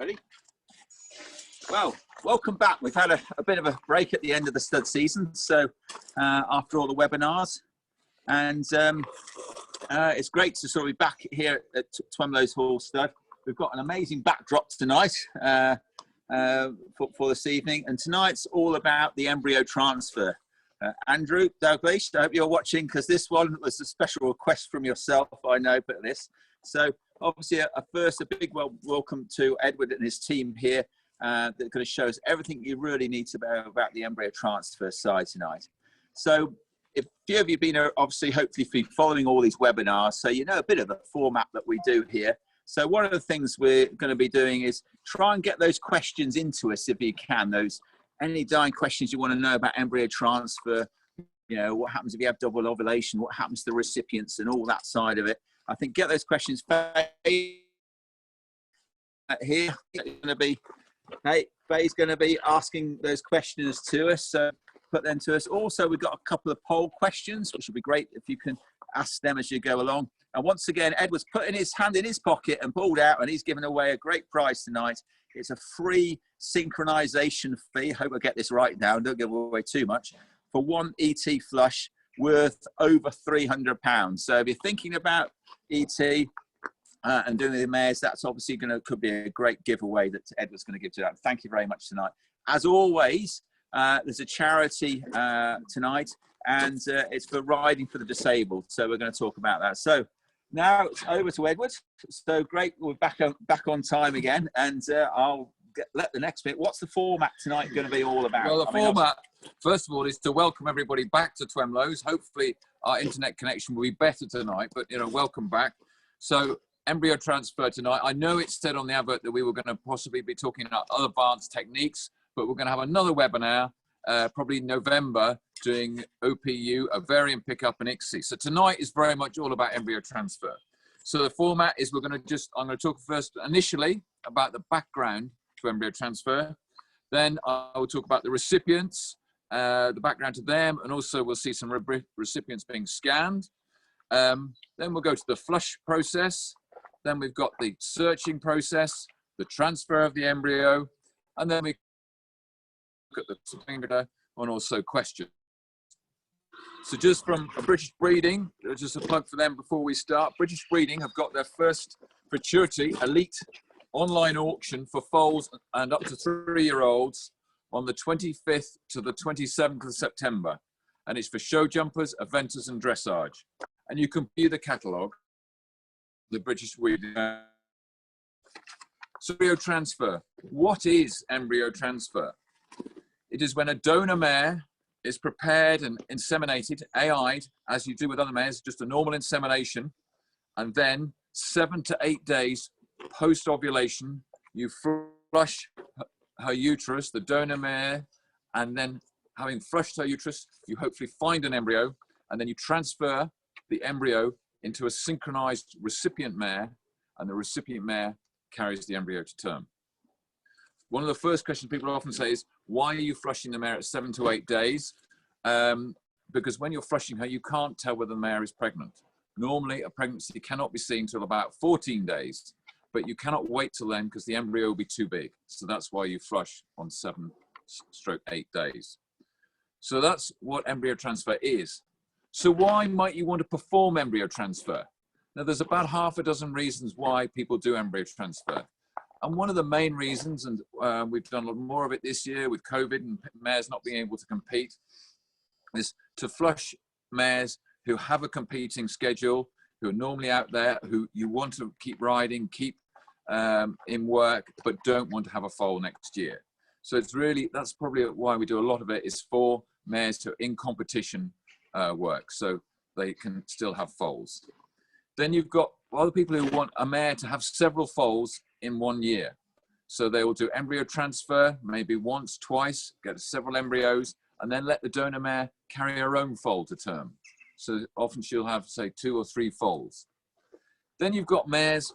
Ready? Well, welcome back. We've had a bit of a break at the end of the stud season. So after all the webinars, and it's great to sort of be back here at Twemlows Hall Stud. We've got an amazing backdrop tonight for this evening. And tonight's all about the embryo transfer. Andrew Douglas, I hope you're watching, because this one was a special request from yourself, I know, but this. So obviously a big welcome to Edward and his team here. That's going to show us everything you really need to know about the embryo transfer side tonight. So if few of you have been obviously hopefully following all these webinars, so you know a bit of the format that we do here. So one of the things we're going to be doing is try and get those questions into us if you can, any dying questions you want to know about embryo transfer, you know, what happens if you have double ovulation, what happens to the recipients and all that side of it. I think get those questions here. Faye's going to be asking those questions to us, so put them to us. Also, we've got a couple of poll questions, which would be great if you can ask them as you go along. And once again, Edward's putting his hand in his pocket and pulled out, and he's giving away a great prize tonight. It's a free synchronization fee. Hope I get this right now and don't give away too much, for one ET flush worth over £300. So if you're thinking about ET and doing the mares, that's obviously could be a great giveaway that Edward's going to give to that. Thank you very much tonight. As always, there's a charity tonight, and it's for riding for the disabled. So we're going to talk about that. So now it's over to Edward. So great, we're back on time again, and I'll let the next bit. What's the format tonight going to be all about? Well, the format, first of all, is to welcome everybody back to Twemlows. Hopefully our internet connection will be better tonight, but you know, welcome back. So embryo transfer tonight. I know it said on the advert that we were going to possibly be talking about other advanced techniques, but we're going to have another webinar probably in November doing OPU, ovarian pickup, and ICSI. So tonight is very much all about embryo transfer. So the format is I'm going to talk first initially about the background to embryo transfer. Then I will talk about the recipients, the background to them, and also we'll see some recipients being scanned. Then we'll go to the flush process. Then we've got the searching process, the transfer of the embryo, and then we look at the and also questions. So just from British Breeding, just a plug for them before we start. British Breeding have got their first Futurity Elite online auction for foals and up to 3-year-olds on the 25th to the 27th of September. And it's for show jumpers, eventers, and dressage. And you can view the catalogue, the British Breeding. So embryo transfer. What is embryo transfer? It is when a donor mare is prepared and inseminated, AI'd, as you do with other mares, just a normal insemination, and then 7 to 8 days post-ovulation, you flush her uterus, the donor mare, and then having flushed her uterus, you hopefully find an embryo, and then you transfer the embryo into a synchronized recipient mare, and the recipient mare carries the embryo to term. One of the first questions people often say is, why are you flushing the mare at 7 to 8 days? Because when you're flushing her, you can't tell whether the mare is pregnant. Normally, a pregnancy cannot be seen till about 14 days, but you cannot wait till then because the embryo will be too big. So that's why you flush on 7/8 days. So that's what embryo transfer is. So why might you want to perform embryo transfer? Now, there's about half a dozen reasons why people do embryo transfer. And one of the main reasons, and we've done a lot more of it this year with COVID and mares not being able to compete, is to flush mares who have a competing schedule, who are normally out there, who you want to keep riding, keep in work, but don't want to have a foal next year. So it's really, that's probably why we do a lot of it, is for mares to in competition work, so they can still have foals. Then you've got other people who want a mare to have several foals in 1 year. So they will do embryo transfer, maybe once, twice, get several embryos, and then let the donor mare carry her own foal to term. So often she'll have, say, 2 or 3 foals. Then you've got mares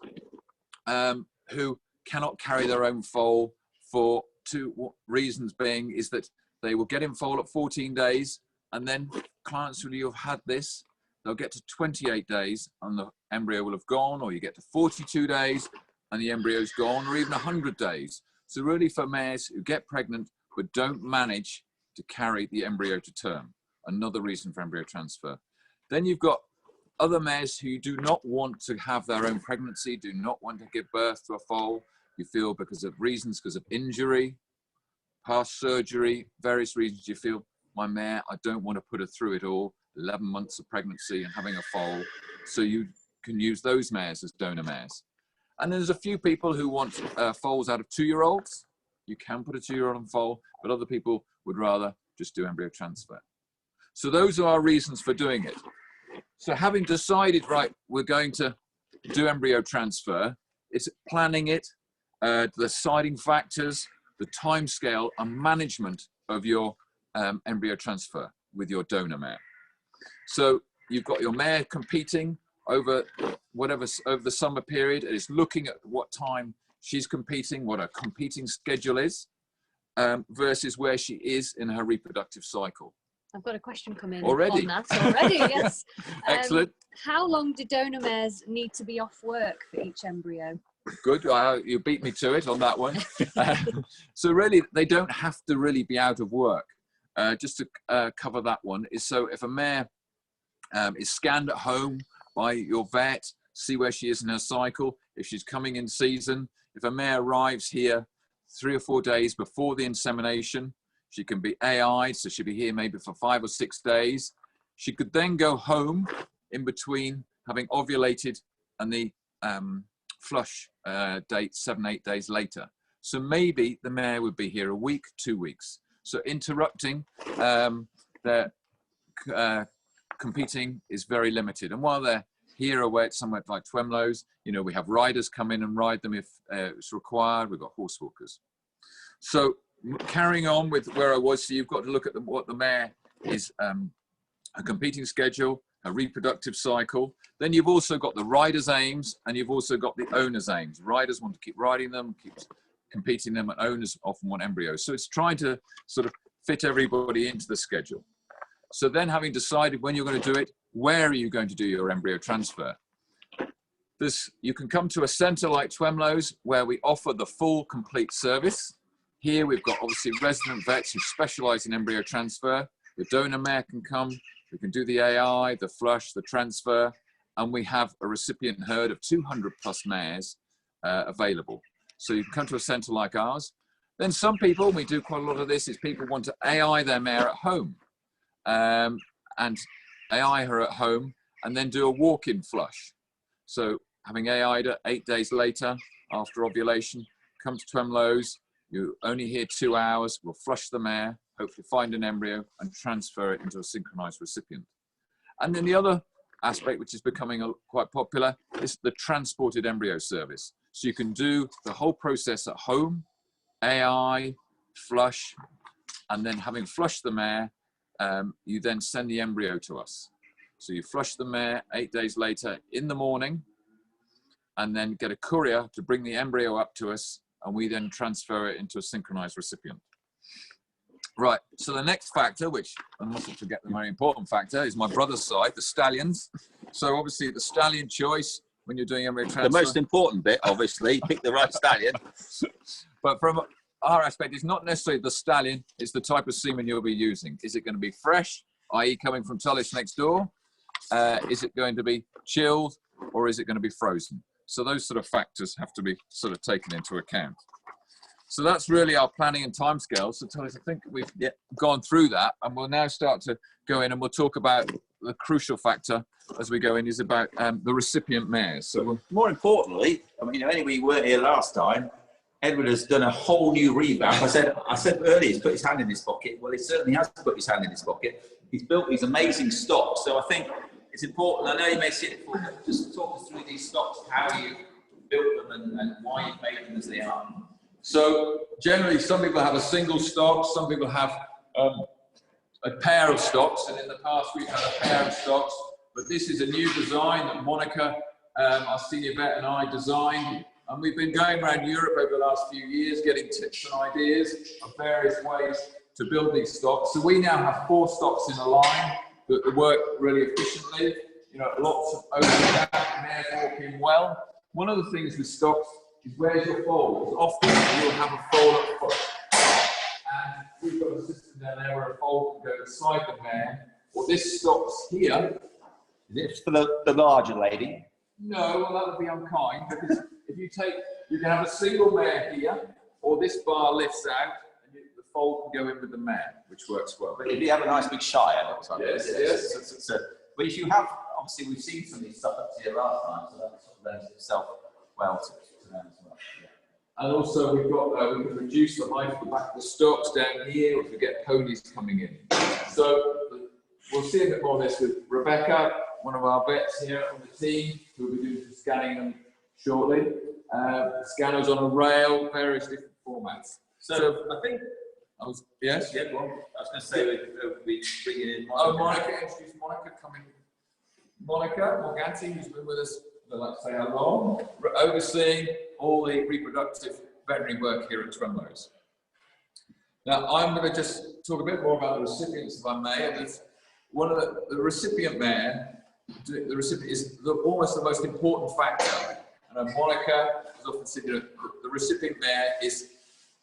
who cannot carry their own foal for 2 reasons, being is that they will get in foal at 14 days, and then clients who have had this, they'll get to 28 days and the embryo will have gone, or you get to 42 days and the embryo's gone, or even 100 days. So really for mares who get pregnant but don't manage to carry the embryo to term, another reason for embryo transfer. Then you've got other mares who do not want to have their own pregnancy, do not want to give birth to a foal. You feel because of reasons, because of injury, past surgery, various reasons, you feel, my mare, I don't want to put her through it all, 11 months of pregnancy and having a foal. So you can use those mares as donor mares. And there's a few people who want foals out of 2-year-olds. You can put a 2-year-old on foal, but other people would rather just do embryo transfer. So those are our reasons for doing it. So having decided, right, we're going to do embryo transfer, it's planning it, the deciding factors, the time scale and management of your embryo transfer with your donor mare. So you've got your mare competing over the summer period. It's looking at what time she's competing, what her competing schedule is, versus where she is in her reproductive cycle. I've got a question coming already. On that already, yes. Excellent. How long do donor mares need to be off work for each embryo? Good, you beat me to it on that one. So really, they don't have to really be out of work. Just to cover that one, is so if a mare is scanned at home by your vet, see where she is in her cycle, if she's coming in season, if a mare arrives here 3 or 4 days before the insemination, she can be AI'd, so she'll be here maybe for 5 or 6 days. She could then go home in between having ovulated and the flush date 7-8 days later. So maybe the mare would be here a week, 2 weeks. So interrupting their competing is very limited. And while they're here away at somewhere like Twemlows, you know, we have riders come in and ride them if it's required. We've got horse walkers. So carrying on with where I was, so you've got to look at what the mare is, a competing schedule, a reproductive cycle. Then you've also got the rider's aims and you've also got the owner's aims. Riders want to keep riding them, keep competing them, and owners often want embryos. So it's trying to sort of fit everybody into the schedule. So then having decided when you're going to do it, where are you going to do your embryo transfer? You can come to a centre like Twemlows where we offer the full complete service. Here we've got obviously resident vets who specialise in embryo transfer. The donor mare can come, we can do the AI, the flush, the transfer, and we have a recipient herd of 200 plus mares available. So you can come to a centre like ours. Then some people, we do quite a lot of this, is people want to AI their mare at home and AI her at home and then do a walk-in flush. So having AI'd her 8 days later after ovulation, come to Twemlows, you only here 2 hours, we'll flush the mare, hopefully find an embryo and transfer it into a synchronized recipient. And then the other aspect, which is becoming quite popular, is the transported embryo service. So you can do the whole process at home, AI, flush, and then having flushed the mare, you then send the embryo to us. So you flush the mare 8 days later in the morning, and then get a courier to bring the embryo up to us, and we then transfer it into a synchronized recipient. Right, so the next factor, which I mustn't forget the very important factor, is my brother's side, the stallions. So obviously the stallion choice when you're doing embryo transfer. The most important bit, obviously, pick the right stallion. But from our aspect, it's not necessarily the stallion, it's the type of semen you'll be using. Is it going to be fresh, i.e. coming from Tullis next door? Is it going to be chilled, or is it going to be frozen? So those sort of factors have to be sort of taken into account. So that's really our planning and timescales. So Tullis, I think we've gone through that, and we'll now start to go in and we'll talk about the crucial factor as we go in is about the recipient mares. So more importantly, I mean, anyway, you weren't here last time. Edward has done a whole new revamp. I said earlier, he's put his hand in his pocket. Well, he certainly has put his hand in his pocket. He's built these amazing stocks. So I think it's important. I know you may see it before, but just talk us through these stocks, how you built them and why you've made them as they are. So generally, some people have a single stock, some people have a pair of stocks, and in the past we've had a pair of stocks, but this is a new design that Monica, our senior vet, and I designed, and we've been going around Europe over the last few years getting tips and ideas of various ways to build these stocks. So we now have 4 stocks in a line that work really efficiently, you know, lots of overlap, mares walking well. One of the things with stocks is where's your foal? Because often you'll have a foal up front. And we've got a system down there where a foal can go beside the mare. Well, this stops here. Is it for the larger lady? No, well, that would be unkind, because if you take, you can have a single mare here, or this bar lifts out, and the foal can go in with the mare, which works well. But if you have a nice big shire, Yes. but if you have, obviously, we've seen some of these stuff up here last time, so that sort of lends itself well to them as well. Yeah. And also, we've got, we can reduce the height of the back of the stocks down here if we get ponies coming in. So, we'll see a bit more of this with Rebecca, one of our vets here on the team, who will be doing some scanning them shortly. Scanners on a rail, various different formats. So I think, yes? Yeah, well, I was going to say we'll be bringing in Monica. Oh, Monica, introduce Monica coming. Monica Morganti, who's been with us, I'd like to say how long, overseeing all the reproductive veterinary work here at Twemlows. Now, I'm going to just talk a bit more about the recipients, if I may. And it's one of the recipient mare. The recipient is almost the most important factor. And Monica has often said, the recipient mare is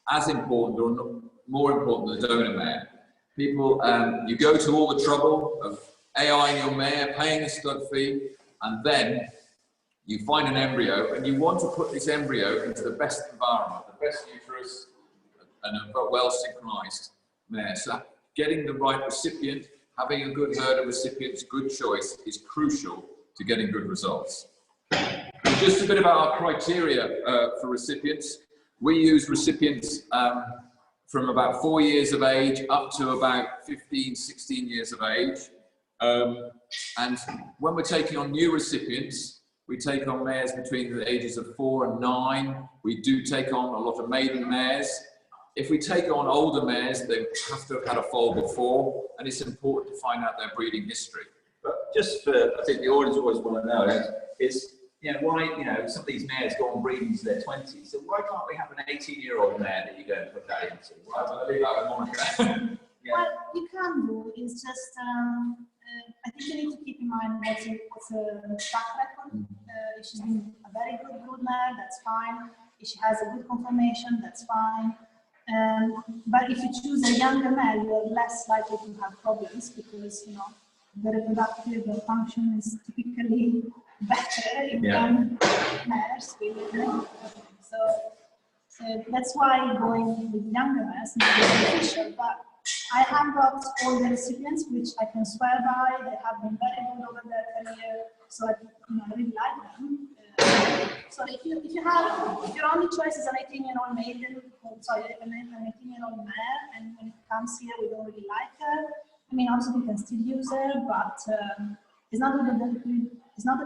as important or not, more important than the donor mare. People, you go to all the trouble of AIing your mare, paying a stud fee, and then you find an embryo, and you want to put this embryo into the best environment, the best uterus, and a well synchronized mare. So getting the right recipient, having a good herd of recipients, good choice, is crucial to getting good results. And just a bit about our criteria for recipients. We use recipients from about 4 years of age up to about 15, 16 years of age. And when we're taking on new recipients, we take on mares between the ages of 4 and 9. We do take on a lot of maiden mares. If we take on older mares, they have to have had a foal before, and it's important to find out their breeding history. But just for, I think the audience always want to know is why, some of these mares go on breeding into their 20s, so why can't we have an 18-year-old mare that you go and put that into? Why don't I leave that with Monica? Yeah. What you can do is just, I think you need to keep in mind what's a track record. If she's been a very good brood mare, that's fine. If she has a good conformation, that's fine. But if you choose a younger mare, you're less likely to have problems because, the reproductive function is typically better in young mares. So that's why going with younger mares may be beneficial. But I have got all the recipients which I can swear by. They have been very good over their career, so I really like them. So if your only choice is an 18-year-old maiden, an 18-year-old mare, and when it comes here we don't really like her. I mean, obviously we can still use her, but it's not that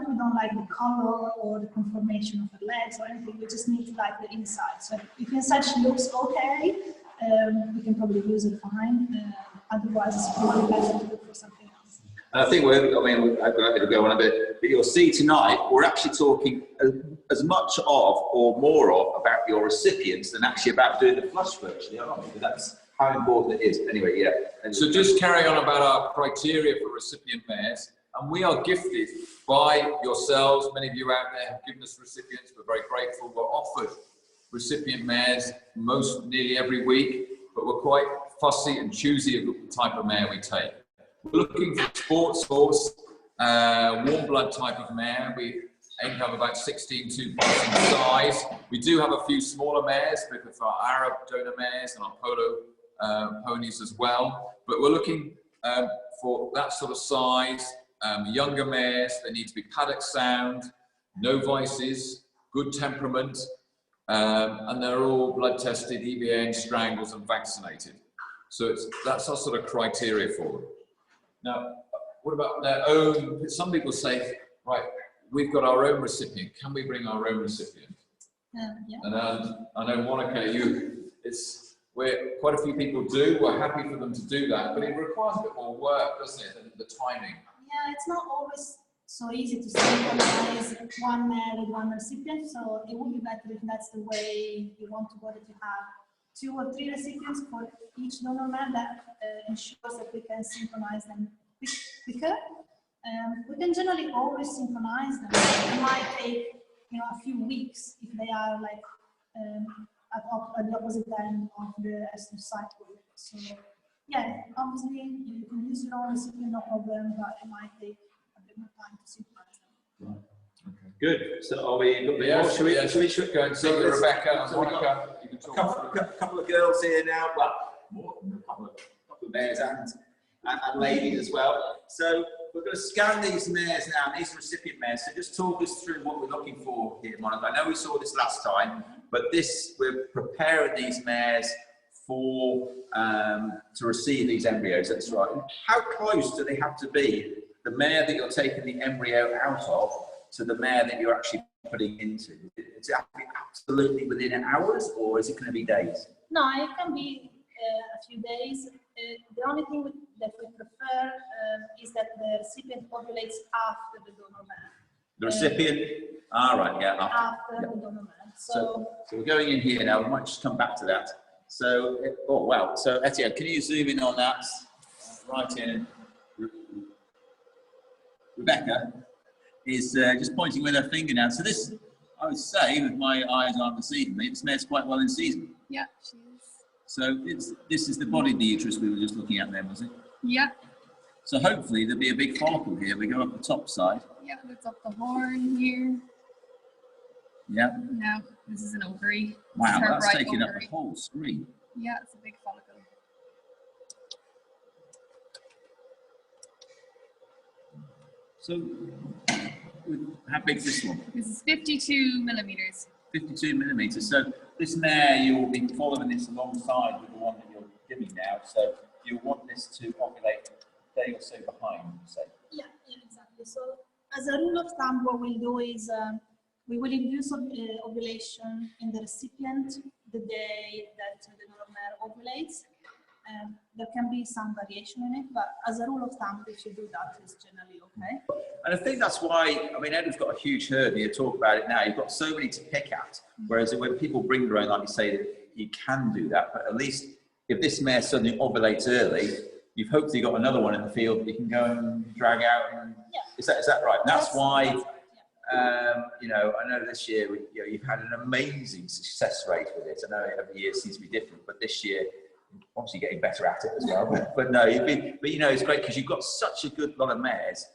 we don't like the color or the conformation of her legs or anything. We just need to like the inside. So if inside she looks okay, we can probably use it fine. Otherwise, it's probably better to look for something else. And I think it'll go on a bit, but you'll see tonight, we're actually talking as much of or more of about your recipients than actually about doing the flush virtually, aren't we? That's how important it is. Anyway, yeah. So just carry on about our criteria for recipient mares. And we are gifted by yourselves. Many of you out there have given us recipients. We're very grateful. We're offered recipient mares nearly every week, but we're quite fussy and choosy of the type of mare we take. We're looking for sports horse, warm blood type of mare. We aim to have about 16 2+ in size. We do have a few smaller mares because our Arab Donomez and our polo ponies as well. But we're looking for that sort of size. Younger mares, they need to be paddock sound, no vices, good temperament, and they're all blood tested, EBA, strangles, and vaccinated. So that's our sort of criteria for them. Now, what about their own? Some people say, right, we've got our own recipient. Can we bring our own recipient? Yeah. And I know, Monica, quite a few people do. We're happy for them to do that, but it requires a bit more work, doesn't it? The timing. Yeah, it's not always so easy to synchronize one mare with one recipient. So it would be better if that's the way you want to go, that you have 2 or 3 recipients for each donor mare. That ensures that we can synchronize them quicker. We can generally always synchronize them. It might take a few weeks if they are like at the opposite end of the ester cycle. So yeah, obviously you can use your own recipient, no problem, but it might take a bit more time to synchronize them. Right. Okay. Good. So are we? Yeah, Should we go and see Rebecca and Monica. You can talk. a couple of girls here now. Well, more than a couple of mares and ladies as well. So we're going to scan these mares now. These are recipient mares. So just talk us through what we're looking for here, Monica. I know we saw this last time, but we're preparing these mares for to receive these embryos. That's right. How close do they have to be, the mare that you're taking the embryo out of, to the mare that you're actually putting into? Is it absolutely within hours, or is it going to be days? No, it can be a few days. The only thing that we prefer is that the recipient ovulates after the donor man. The recipient? Right, yeah. After the donor man. So we're going in here now. We might just come back to that. So, oh wow. So Etienne, can you zoom in on that? Right in. Rebecca is just pointing with her finger now. So this, I would say, with my eyes aren't deceiving me, this mare's quite well in season. Yeah, she is. So this is the body of the uterus we were just looking at then, was it? Yeah. So hopefully there'll be a big follicle here. We go up the top side. Yeah, that's up the horn here. Yeah. No, this is an ovary. Wow, that's right taking up ovary. the whole screen. Yeah, it's a big follicle. So how big is this one? This is 52 millimeters. 52 millimeters. So this mare, you'll be following this alongside with the one that you're giving now. So you want this to ovulate a day or so behind, say. Yeah, exactly. So as a rule of thumb, what we'll do is we will induce ovulation in the recipient the day that the Donomer ovulates. There can be some variation in it, but as a rule of thumb, if you do that, it's generally okay. And I think that's why, I mean, Edward's got a huge herd, and you talk about it now, you've got so many to pick at, whereas when people bring their own, like you say, that you can do that, but at least if this mare suddenly ovulates early, you've hopefully got another one in the field that you can go and drag out. And, yeah. Is that right? And that's why, right, yeah. you know, I know this year, you've had an amazing success rate with it. I know every year seems to be different, but this year, obviously getting better at it as well. But no, but you know, it's great because you've got such a good lot of mares.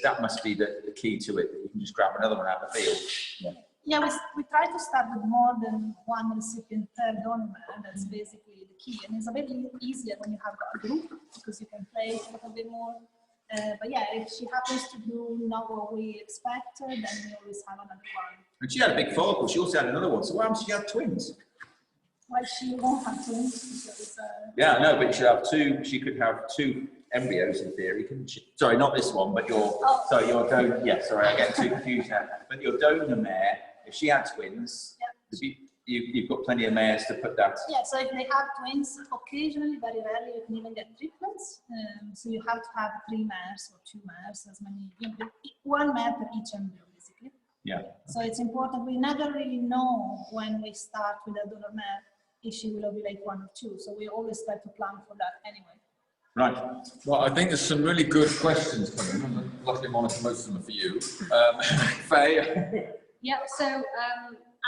That must be the key to it, that you can just grab another one out of the field. Yeah. Yeah, we try to start with more than one recipient per donor. That's basically the key. And it's a bit easier when you have got a group because you can play a little bit more. But yeah, if she happens to do not what we expect, then we always have another one. And she had a big follicle. She also had another one. So what happens if she had twins? Well, she won't have twins because, Yeah, no, but she could have two embryos in theory, couldn't she? Sorry, not this one, but your donor. Yeah, sorry, I get too confused now. But your donor mare, if she had twins, yeah. You've got plenty of mares to put that. Yeah, so if they have twins, occasionally, very rarely, you can even get triplets. So you have to have 3 mares or 2 mares, as many, one mare per each embryo, basically. Yeah. So it's important. We never really know when we start with a donor mare if she will ovulate 1 or 2. So we always try to plan for that anyway. Right. Well, I think there's some really good questions coming. Luckily, Monica, most of them are for you. Faye. Yeah, so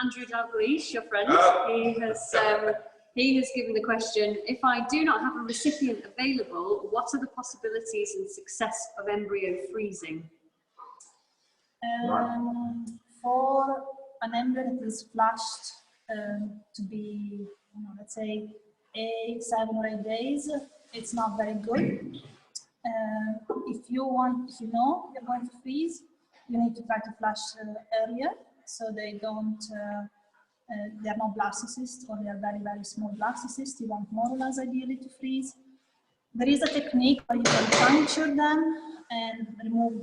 Andrew Dalgleish, your friend, he has given the question, if I do not have a recipient available, what are the possibilities and success of embryo freezing? For an embryo that is flushed to be, let's say 7 or 8 days, it's not very good. If you know you're going to freeze, you need to try to flush earlier so they don't, they are not blastocysts, or they are very, very small blastocysts. You want more or less ideally to freeze. There is a technique where you can puncture them and remove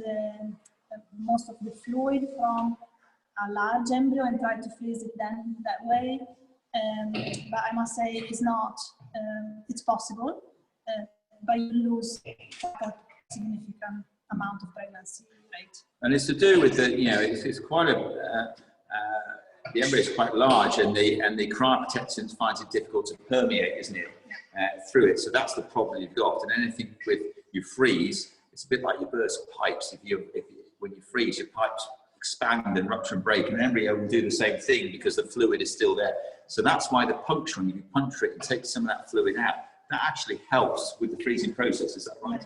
most of the fluid from a large embryo and try to freeze it then that way. But I must say it's not, it's possible, but you lose a significant amount of pregnancy rate. And it's to do with the, it's quite the embryo is quite large, and the cryoprotectant finds it difficult to permeate, isn't it, through it. So that's the problem you've got. And anything with you freeze, it's a bit like you burst pipes. When you freeze, your pipes expand and rupture and break, and an embryo will do the same thing because the fluid is still there. So that's why the puncturing, if you puncture it and take some of that fluid out, that actually helps with the freezing process. Is that right?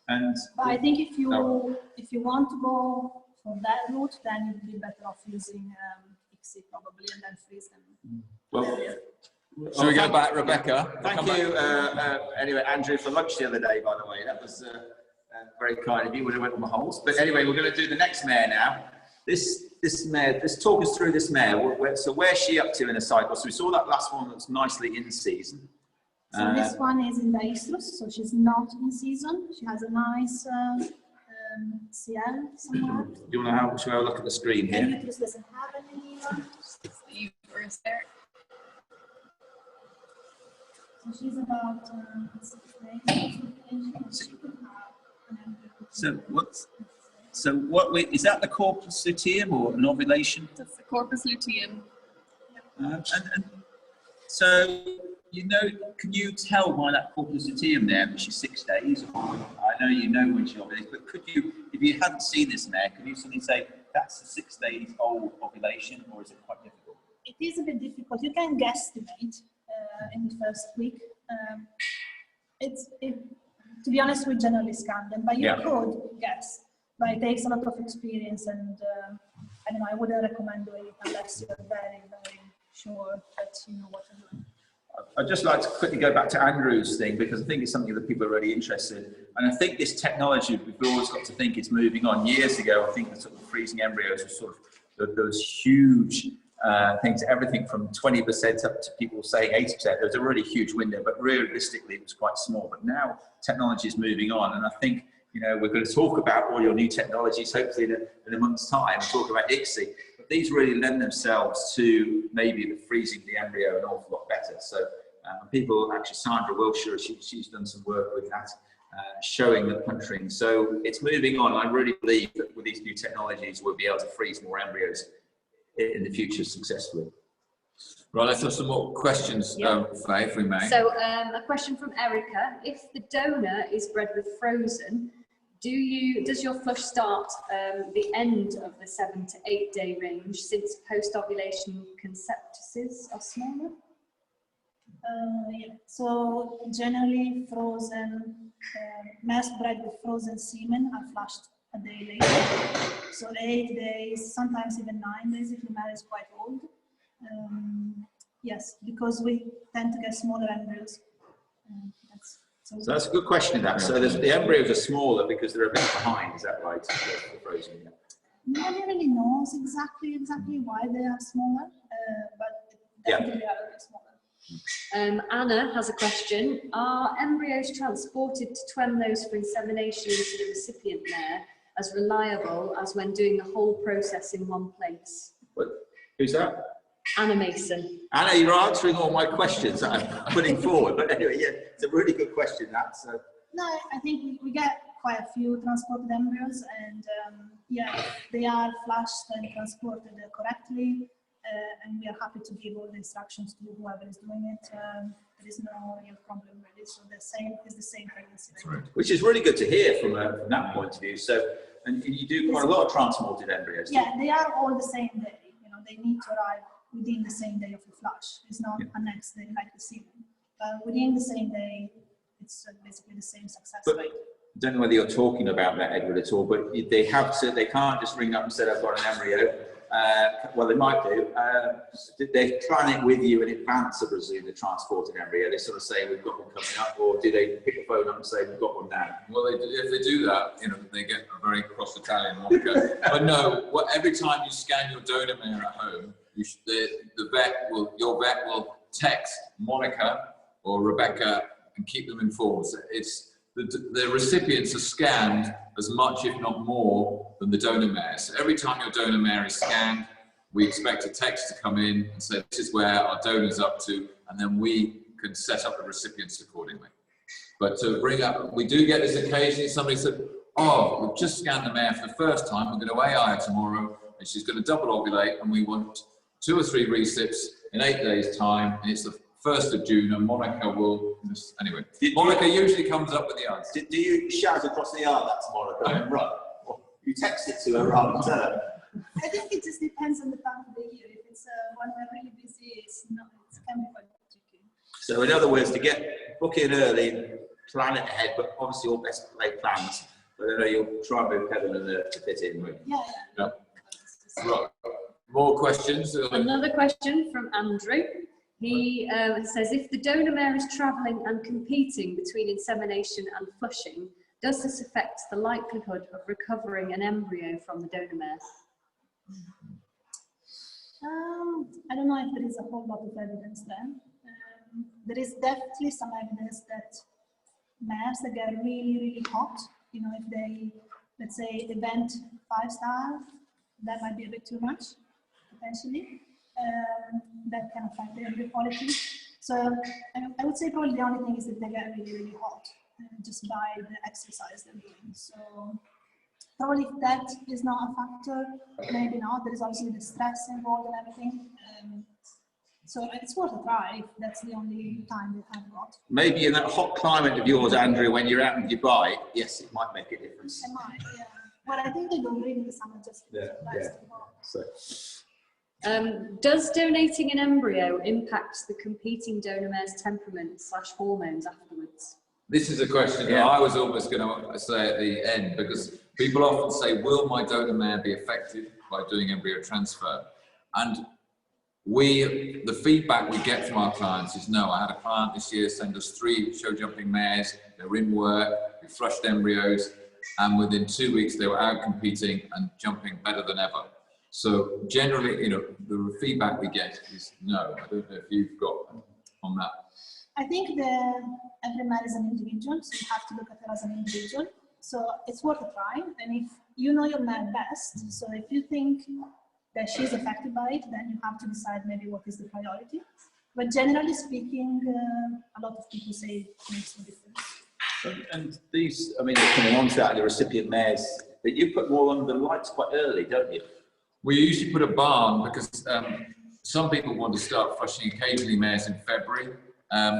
And but I think if you want to go for that route, then you'd be better off using ICSI probably, and then freeze them. Well, Shall we go back, Rebecca? Thank you, anyway, Andrew, for lunch the other day, by the way. That was very kind of you when I went on the holes. But anyway, we're going to do the next mare now. This mare, let's talk us through this mare. So where's she up to in a cycle? So we saw that last one that's nicely in season. So this one is in the Istrus, so she's not in season. She has a nice CL somewhere. Do you want to have a look at the screen here? And uterus doesn't have any either. there. So she's about 6 days. So what is that, the corpus luteum or an ovulation? That's the corpus luteum. And so, you know, can you tell by that corpus luteum there that she's 6 days? I know you know when she ovulates, but could you, if you hadn't seen this mare, could you suddenly say that's a 6 days old ovulation, or is it quite difficult? It is a bit difficult. You can guesstimate in the first week. To be honest, we generally scan them, but you could guess. But it takes a lot of experience, and I don't know, I wouldn't recommend doing it unless you're very, very sure that you know what you're doing. I'd just like to quickly go back to Andrew's thing, because I think it's something that people are really interested in. And I think this technology, we've always got to think it's moving on. Years ago, I think the sort of freezing embryos were sort of those huge things, everything from 20% up to people saying 80%. There was a really huge window, but realistically it was quite small. But now technology is moving on, and I think, you know, we're going to talk about all your new technologies hopefully in a month's time, talk about ICSI, but these really lend themselves to maybe the freezing the embryo an awful lot better. So people, actually Sandra Wilshire, she's done some work with that, showing the puncturing. So it's moving on. I really believe that with these new technologies we'll be able to freeze more embryos in the future successfully. Right, let's have some more questions, Faye, if we may. So a question from Erica: if the donor is bred with frozen, does your flush start the end of the 7 to 8 day range, since post-ovulation conceptuses are smaller? Yeah. So generally frozen, mares bred with frozen semen are flushed a day later. So 8 days, sometimes even 9 days if the mare is quite old. Yes, because we tend to get smaller embryos. So that's a good question, that. So the embryos are smaller because they're a bit behind, is that right? The frozen, nobody really knows exactly why they are smaller, but definitely they are a bit smaller. Anna has a question: are embryos transported to Twemlows for insemination into the recipient mare as reliable as when doing the whole process in one place? What? Who's that? Anna Mason. Anna, you're answering all my questions that I'm putting forward. But anyway, yeah, it's a really good question, that. So. No, I think we get quite a few transported embryos, and yeah, they are flushed and transported correctly, and we are happy to give all the instructions to whoever is doing it. There is no real problem really, so the same pregnancy rate. Right. Which is really good to hear from that point of view. So, and you do quite a lot of transported embryos. Yeah, they are all the same day. You know, they need to arrive within the same day of the flush. It's not a next day like the semen. Within the same day, it's basically the same success rate. I don't know whether you're talking about that, Edward, at all, but they can't just ring up and say, I've got an embryo. Well, they might do. They plan it with you in advance, I presume, the transported embryo. They sort of say, we've got one coming up, or do they pick the phone up and say, we've got one now? Well, if they do that, you know, they get a very cross Italian Monica. But no, every time you scan your donor mare at home, your vet will text Monica or Rebecca and keep them informed. So the recipients are scanned as much, if not more, than the donor mare. So every time your donor mare is scanned, we expect a text to come in and say, this is where our donor's up to, and then we can set up the recipients accordingly. But to bring up, we do get this occasionally, somebody said, oh, we've just scanned the mare for the first time, we're going to AI her tomorrow, and she's going to double ovulate, and we want 2 or 3 recips in 8 days' time, and it's the 1st of June, and Monica will, anyway, Monica usually comes up with the answer. Do you shout across the yard that to Monica and run? Or you text it to her rather than tell her? I think it just depends on the time of the year. If it's when we're really busy, it can be quite tricky. So in other words, book in early, plan it ahead, but obviously all best laid plans. But I know you'll try and move heaven and earth to fit in with. Yeah. Right. More questions? Another question from Andrew. He says, if the Donomer is travelling and competing between insemination and flushing, does this affect the likelihood of recovering an embryo from the Donomer? I don't know if there is a whole lot of evidence there. There is definitely some evidence that mares that get really, really hot, you know, if they, let's say, event 5-star, that might be a bit too much, potentially. That can affect the embryo quality. So I would say probably the only thing is that they get really, really hot just by the exercise they're doing. So probably if that is not a factor, maybe not. There is obviously the stress involved and everything. So it's worth a try if that's the only time they have got. Maybe in that hot climate of yours, Andrew, when you're out in Dubai, yes, it might make a difference. It might, yeah. Well, I think they go really in the summer just because it's too hot. So. Does donating an embryo impact the competing Donomer's temperament / hormones afterwards? This is a question that I was almost going to say at the end, because people often say, will my Donomer be affected by doing embryo transfer? And the feedback we get from our clients is no. I had a client this year send us 3 show jumping mares. They were in work, we flushed embryos, and within 2 weeks they were out competing and jumping better than ever. So generally, you know, the feedback we get is no. I don't know if you've got on that. I think every mare is an individual, so you have to look at her as an individual. So it's worth a try. And if you know your mare best, so if you think that she's affected by it, then you have to decide maybe what is the priority. But generally speaking, a lot of people say it makes no difference. And these, I mean, coming on to that, the recipient mares, but you put more on the lights quite early, don't you? We usually put a barn because some people want to start flushing occasionally mares in February.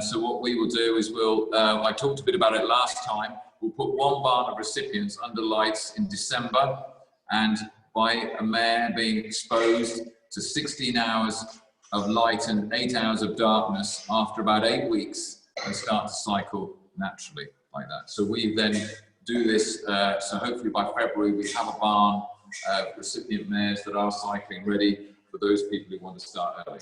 So what we will do is I talked a bit about it last time, we'll put 1 barn of recipients under lights in December, and by a mare being exposed to 16 hours of light and 8 hours of darkness, after about 8 weeks, they start to cycle naturally like that. So we then do this, so hopefully by February we have a barn recipient mares that are cycling ready for those people who want to start early.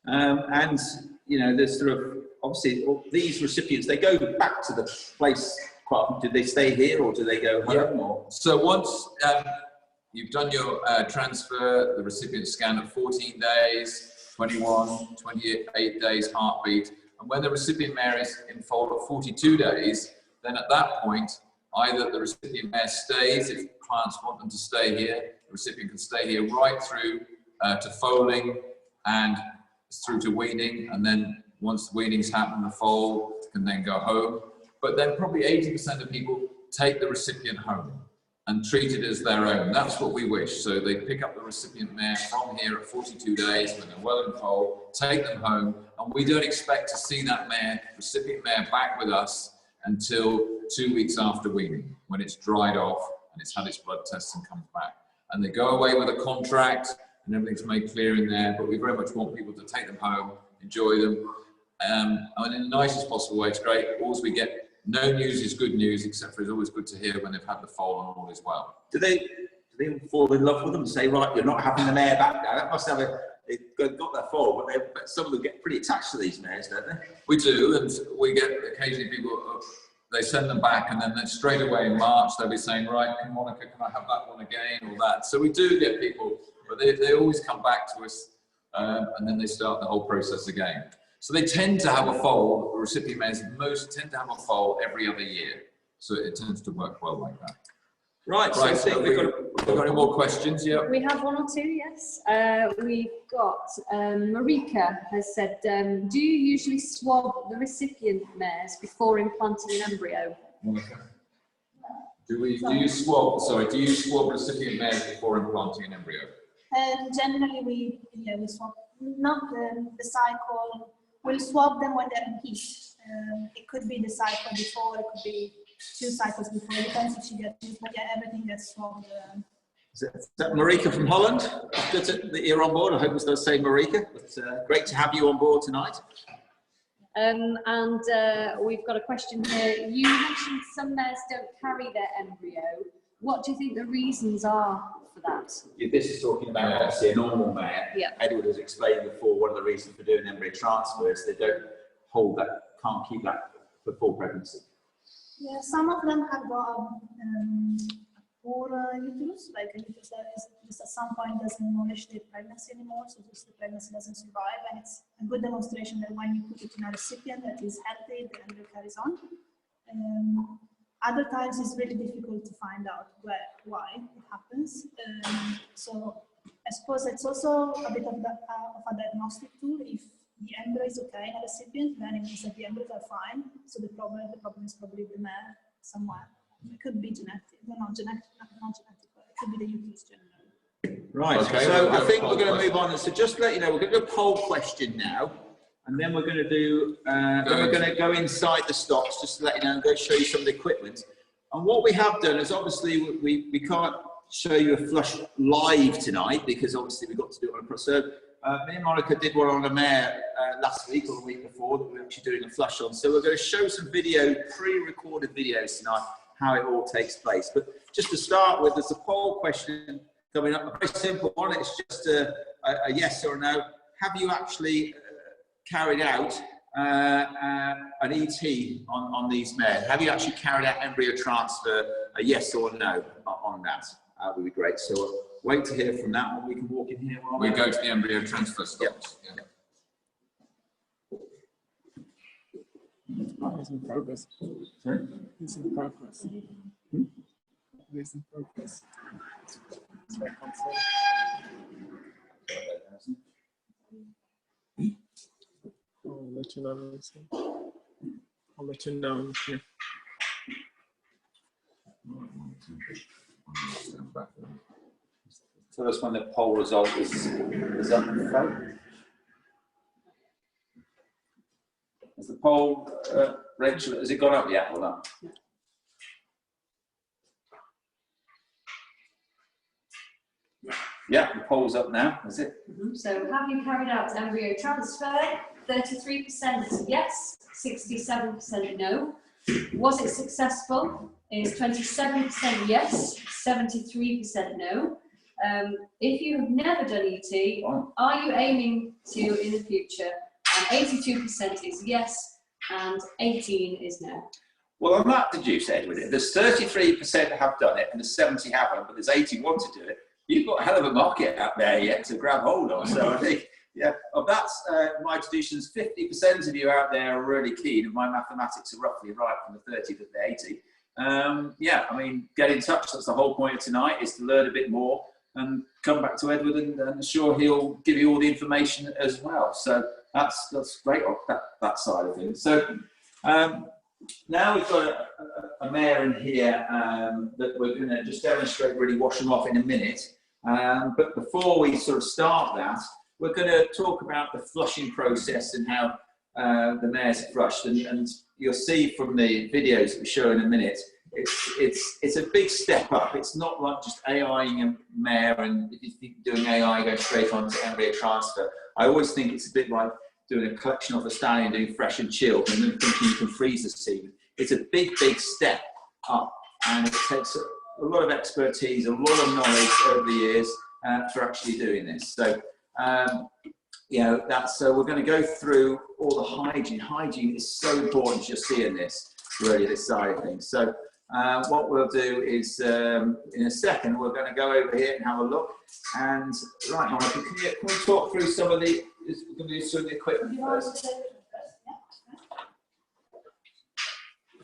And you know, there's sort of obviously these recipients, they go back to the place quite often. Do they stay here or do they go home? Or? So once you've done your transfer, the recipient scan at 14 days, 21, 28 days heartbeat, and when the recipient mare is in foal at 42 days, then at that point, either the recipient mare stays, if clients want them to stay here, the recipient can stay here right through to foaling and through to weaning, and then once the weaning's happened, the foal can then go home. But then probably 80% of people take the recipient home and treat it as their own. That's what we wish. So they pick up the recipient mare from here at 42 days when they're well in foal, take them home, and we don't expect to see that recipient mare back with us until 2 weeks after weaning, when it's dried off and it's had its blood tests and comes back. And they go away with a contract and everything's made clear in there, but we very much want people to take them home, enjoy them, and in the nicest possible way. It's great. Always we get, no news is good news, except for it's always good to hear when they've had the foal and all is well. Do they fall in love with them and say, right, you're not having the mare back now? That must have they've got their foal, but some of them get pretty attached to these mares, don't they? We do, and we get occasionally people, they send them back, and then straight away in March they'll be saying, right, Monica, can I have that one again, or that? So we do get people, but they always come back to us, and then they start the whole process again. So they tend to have a foal, the recipient mares most tend to have a foal every other year. So it tends to work well like that. Right, Right, so we've got any more questions? Yeah. We have 1 or 2, yes. We've got, Marika has said, do you usually swab the recipient mares before implanting an embryo? Monica? Do you swab recipient mares before implanting an embryo? Generally we swab, not the cycle. We'll swab them when they're in heat. It could be the cycle before, it could be 2 cycles before. It depends if she gets used, but yeah, everything gets swabbed Is that Marika from Holland? Good that you're on board. I hope it's going to say Marika. But great to have you on board tonight. And we've got a question here. You mentioned some mares don't carry their embryo. What do you think the reasons are for that? This is talking about obviously a normal mare. Yeah. Edward has explained before one of the reasons for doing embryo transfer is they don't hold that, can't keep that for full pregnancy. Yeah, some of them have got poor uterus, like a uterus that is just at some point doesn't nourish the pregnancy anymore, so just the pregnancy doesn't survive, and it's a good demonstration that when you put it in a recipient that is healthy, the embryo carries on. Other times it's really difficult to find out why it happens. So I suppose it's also a bit of a diagnostic tool. If the embryo is okay in a recipient, then it means that the embryos are fine. So the problem is probably the mare somewhere. It could be genetic, not genetic, but it could be the uterus generally. Right, Okay, so I think we're going to move on. So just to let you know, we're going to do a poll question now, and then we're going to do, then we're going to go inside the stocks, just to let you know, and go show you some of the equipment. And what we have done is obviously we can't show you a flush live tonight because obviously we've got to do it on a pro. So me and Monica did one on a mare last week or the week before that we're actually doing a flush on. So we're going to show some video, pre-recorded videos tonight, how it all takes place. But just to start with, there's a poll question coming up, a very simple one. It's just a yes or a no. Have you actually carried out an ET on these mares? Have you actually carried out embryo transfer? A yes or no on that? That would be great. So we'll wait to hear from that one. We can walk in here. We go to the embryo transfer stocks. Yep. Yeah. It's in progress. Sorry? It's in progress. It's in progress. It's my console. I'll let you know. I'll let you know. Yeah. Tell us when the poll result is up on the phone. Has the poll, Rachel, has it gone up yet or not? Yeah, the poll's up now, is it? So have you carried out embryo transfer? 33% yes, 67% no. Was it successful? Is 27% yes, 73% no. If you have never done ET, are you aiming to in the future? 82% is yes, and 18 is no. Well, on that deduce, Edward, there's 33% have done it and there's 70 haven't, but there's 81 to do it. You've got a hell of a market out there yet to grab hold of. So I think, yeah, of that's my deductions, 50% of you out there are really keen, and my mathematics are roughly right from the 30 to the 80. Yeah, I mean, get in touch. That's the whole point of tonight, is to learn a bit more and come back to Edward, and I'm sure he'll give you all the information as well. So that's great on that side of things. So now we've got a mare in here that we're going to just demonstrate really washing off in a minute. But before we sort of start that, we're going to talk about the flushing process and how the mare's flushed. And you'll see from the videos that we show in a minute, it's a big step up. It's not like just AIing a mare, and if you're doing AI, go straight on to embryo transfer. I always think it's a bit like doing a collection off a stallion and doing fresh and chilled, and then thinking you can freeze the semen. It's a big step up, and it takes a lot of expertise, a lot of knowledge over the years for actually doing this. So, you know, so we're going to go through all the hygiene. Hygiene is so important, as you'll see in this, really, this side of things. So what we'll do is, in a second, we're going to go over here and have a look. And, right, Monica, can we talk through some of the, we're going to do some of the equipment first.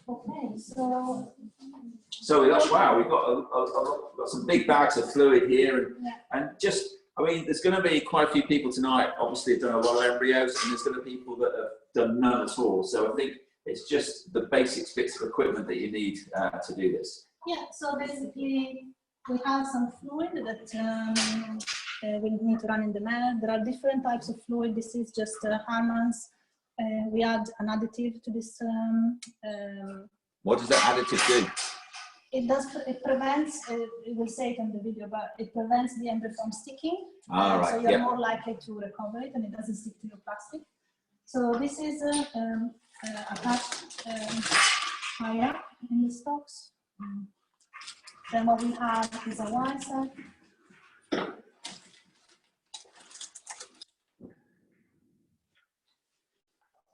Okay, so we've got some big bags of fluid here, and just, I mean, there's going to be quite a few people tonight, obviously, have done a lot of embryos, and there's going to be people that have done none at all. So I think it's just the basic bits of equipment that you need to do this. yeah, so basically we have some fluid that we need to run in the mare. There are different types of fluid. This is just Harman's. We add an additive to this. What does that additive do? It does. It prevents. It will say it on the video, but it prevents the embryo from sticking. Ah, right. So you're Yeah. more likely to recover it, and it doesn't stick to your plastic. So this is attached higher in the stocks. Then what we have is a wire set.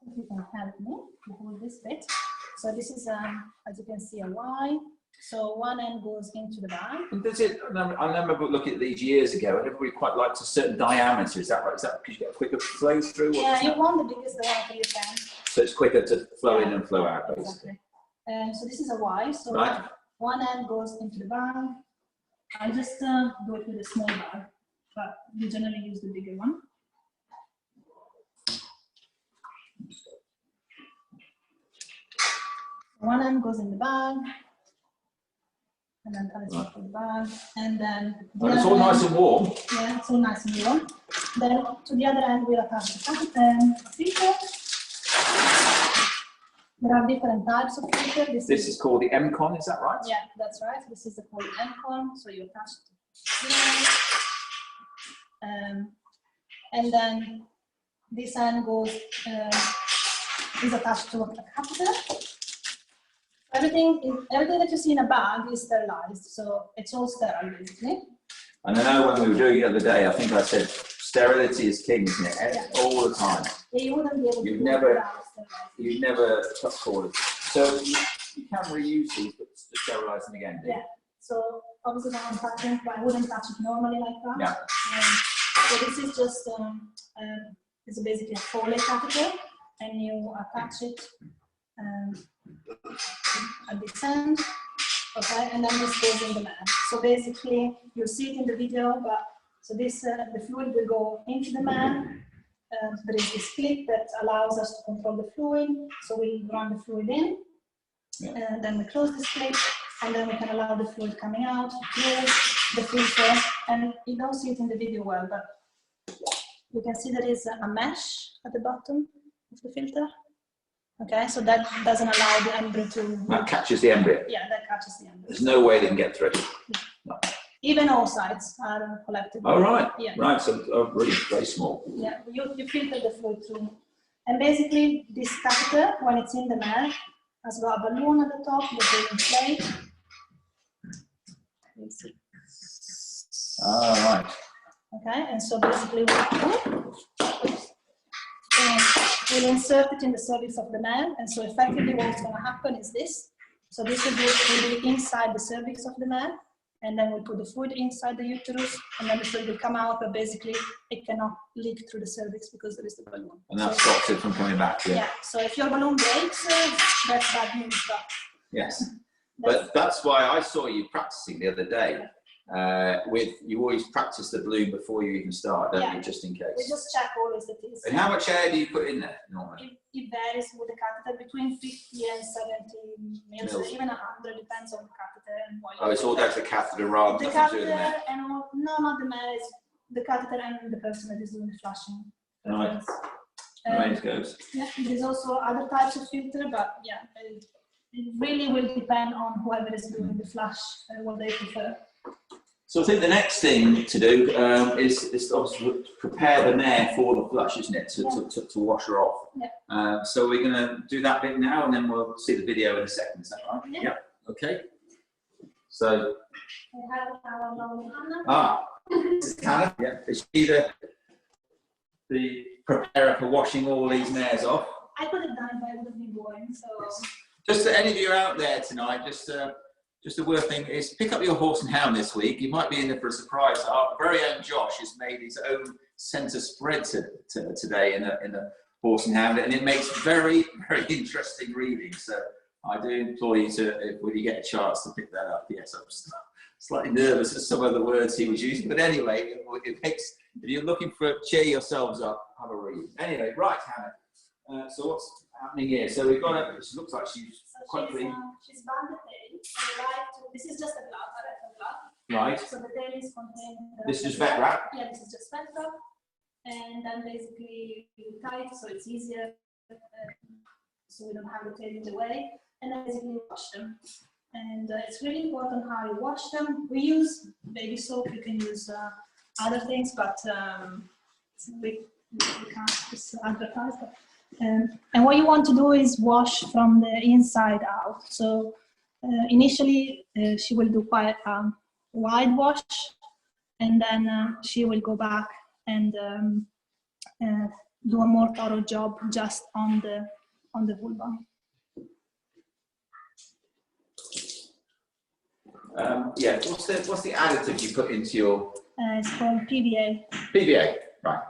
If you can help me to hold this bit. So this is, as you can see, a Y. So one end goes into the bag. And does it? I remember looking at these years ago, and everybody quite liked a certain diameter. Is that right? Is that because you get a quicker flow through? Yeah, you want the biggest diameter you can. So it's quicker to flow in and flow out, basically. Exactly. So this is a Y. So Right. one end goes into the bag. I just do it with a small bag, but we generally use the bigger one. One end goes in the bag, and then ties off the bag, and then Well, it's all nice and warm. yeah, it's all nice and warm. Then to the other end we'll attach the filter. There are different types of filter. This is called the Emcon, is that right? Yeah, that's right. This is the called Emcon. So you attach it. And then this end goes is attached to a catheter. Everything that you see in a bag is sterilized, so it's all sterile basically. And I know when we were doing it the other day, I think I said sterility is king, isn't it? Yeah. All the time. Yeah, you wouldn't be able to You'd do never- it without sterilizing. You never cut corners. So you can reuse these, but to sterilize them again. Do you? Yeah. So obviously when I'm touching, but I wouldn't touch it normally like that. Yeah. So this is just it's basically a Foal catheter, and you attach it at this end, okay, and then this goes in the man. So basically, you see it in the video, but so this the fluid will go into the man. There is this clip that allows us to control the fluid, so we run the fluid in, and then we close this clip, and then we can allow the fluid coming out, close the filter, and you don't see it in the video well, but you can see there is a mesh at the bottom of the filter. Okay, so that doesn't allow the embryo to... That catches the embryo. Yeah, that catches the embryo. There's no way they can get through. No. Even oocytes are collected. Oh, right. Yeah. Right, so really very small. Yeah, you filter the fluid through. And basically, this catheter, when it's in the Mare, has got a balloon at the top that will inflate. You see. Ah, right. Okay, and so basically we'll insert it in the cervix of the man, and so effectively what's going to happen is this. So this will be inside the cervix of the man, and then we'll put the fluid inside the uterus, and then the fluid will come out, but basically it cannot leak through the cervix because there is the balloon. And that stops it from coming back. Yeah, so if your balloon breaks, that's bad news. But Yes, but that's why I saw you practicing the other day. You always practice the balloon before you even start, don't you, just in we case. just check always that it's... And how much air do you put in there normally? It varies with the catheter between 50 and 70 mils, even 100, depends on the catheter and what you... Oh, it's all down to the catheter rather The than to do the catheter net. and all, no, not the Mare, it's the catheter and the person that is doing the flushing. Right. Right, it goes. Yeah, there's also other types of filter, but yeah, it really will depend on whoever is doing the flush and what they prefer. So I think the next thing to do is obviously prepare the mare for the flush, isn't it, to wash her off. Yeah. So we're going to do that bit now, and then we'll see the video in a second. Is that right? Yeah. Yep. Okay. So. We have our lovely Anna. Ah, this is Hannah. Yeah. Is she the preparer for washing all these mares off? I could have done it, but I would have been boring. So. Just to any of you out there tonight, just a word thing is pick up your horse and hound this week. You might be in there for a surprise. Our very own Josh has made his own centre spread today in the horse and hound, and it makes very, very interesting reading. So I do implore you to, when you get a chance, to pick that up. Yes, I'm slightly nervous at some of the words he was using, but anyway, it makes, if you're looking for cheer yourselves up, have a read. Anyway, right, Hannah. So what's happening here? So we've got a, it looks like she's quite clean. She's bound the tail. This is just a blood, a retinal blood. Right. So the tail is contained. This is just vet wrap? Yeah, this is just vet wrap. And then basically you tie it so it's easier, so we don't have the tail in the way. And then basically wash them. And it's really important how you wash them. We use baby soap, you can use other things, but we can't just advertise. But, and what you want to do is wash from the inside out. So initially she will do quite a wide wash, and then she will go back and do a more thorough job just on the vulva. Yeah, what's the additive you put into your? It's called PVA. PVA, right.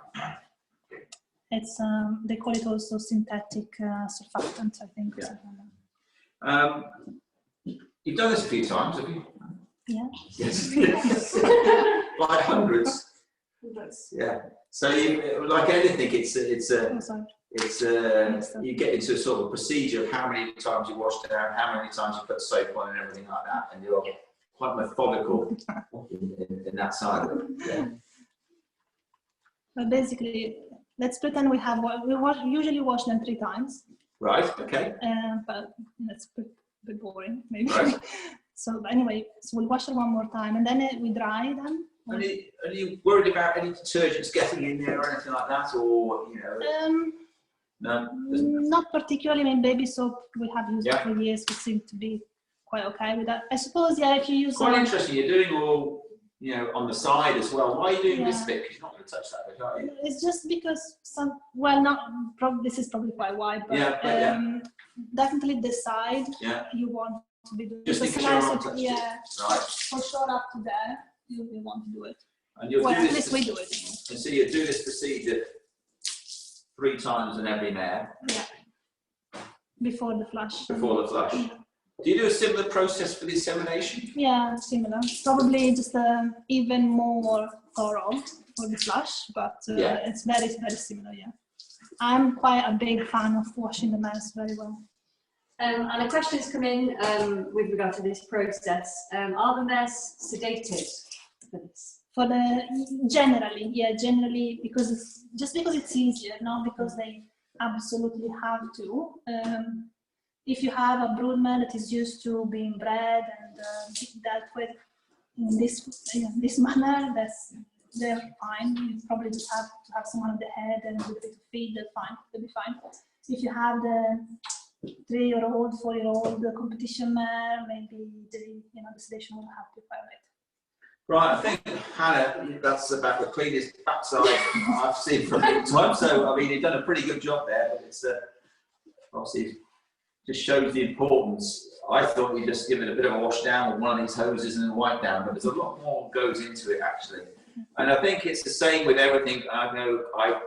It's they call it also synthetic surfactant, I think. Yeah. Yeah. You've done this a few times, have you? Yeah. Yes. Like hundreds. Yeah. So you, like anything, you get into a sort of procedure of how many times you wash down, how many times you put soap on, and everything like that, and you're quite methodical in that side of it. Yeah. But basically, let's pretend we usually wash them 3 times. Right. Okay. But that's a bit boring, maybe. Right. So anyway, so we'll wash them one more time, and then we dry them. Are you worried about any detergents getting in there or anything like that, or you know? No. Not particularly. I mean, baby soap we have used Yeah. for years. We seem to be quite okay with that. I suppose, yeah. If you use quite interesting. You're doing all, you know, on the side as well. Why are you doing this bit? Because you're not going to touch that bit, are you? It's just because this is probably quite wide, but definitely the side you want to be doing. Just because you're on touch. Yeah, right. For sure, up to there, you want to do it. And you'll well, do at this. least we do it. And so you do this procedure 3 times in every mare. Yeah. Before the flush. Before the flush. Yeah. Do you do a similar process for the insemination? Yeah, similar. Probably just even more thorough for the flush, but it's very, very similar. Yeah. I'm quite a big fan of washing the mares very well. And a question has come in with regard to this process. Are the mares sedated for this? For the generally, because it's easier, not because they absolutely have to. If you have a brood mare that is used to being bred and dealt with in this manner, they're fine. You probably just have to have someone on the head and with a bit of feed. They'll be fine. If you have the 3-year-old, 4-year-old competition mare, maybe the sedation will help you quite a bit. Right, I think, Hannah, that's about the cleanest backside I've seen for a long time. So, I mean, you've done a pretty good job there, but it's obviously just shows the importance. I thought you just give it a bit of a wash down with one of these hoses and then wipe down, but there's a lot more goes into it, actually. And I think it's the same with everything. I know I've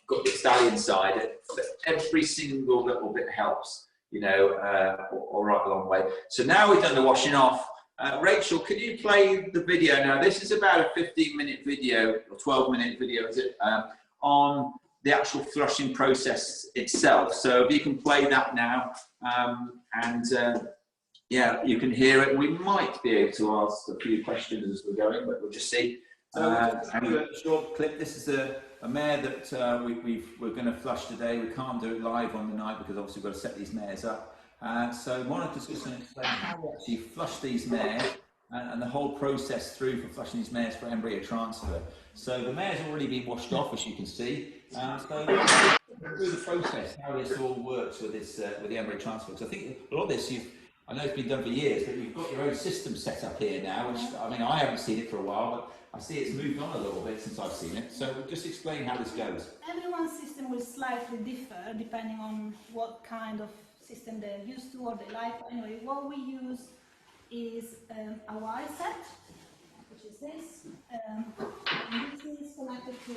got the stallion side, but every single little bit helps, you know, all right along the way. So now we've done the washing off. Rachel, can you play the video now? This is about a 15-minute video, or 12-minute video, is it, on the actual flushing process itself. So if you can play that now, yeah, you can hear it. We might be able to ask a few questions as we're going, but we'll just see. A short clip. This is a mare that we're going to flush today. We can't do it live on the night because obviously we've got to set these mares up. So Monica's just going to explain how we actually flush these mares and the whole process through for flushing these mares for embryo transfer. So the mare's already been washed off, as you can see. So through the process, how this all works with this with the embryo transfer. So I think a lot of this I know it's been done for years, but you've got your own system set up here now, which, I mean, I haven't seen it for a while, but I see it's moved on a little bit since I've seen it. So just explain how this goes. Everyone's system will slightly differ depending on what kind of system they're used to or they like. Anyway, what we use is a wire set, which is this. And this is connected to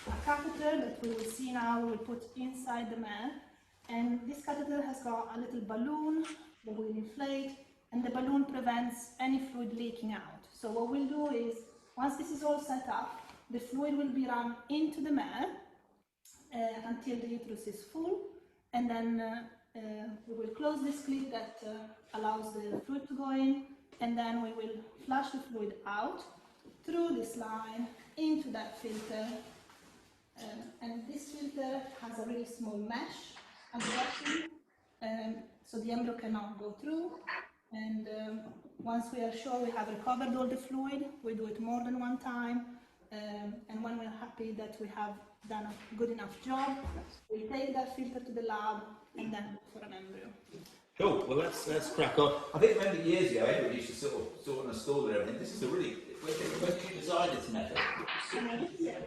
a catheter that we will see now, we will put inside the mare. And this catheter has got a little balloon that will inflate, and the balloon prevents any fluid leaking out. So what we'll do is, once this is all set up, the fluid will be run into the mare until the uterus is full, and then we will close this clip that allows the fluid to go in, and then we will flush the fluid out through this line into that filter. And this filter has a really small mesh at the bottom, so the embryo cannot go through. And once we are sure we have recovered all the fluid, we do it more than one time. And when we're happy that we have done a good enough job, we take that filter to the lab and then look for an embryo. Cool. Well, let's crack on. I think maybe years ago, everybody used to sort of install and everything. This is a really where can you design this method? Yeah,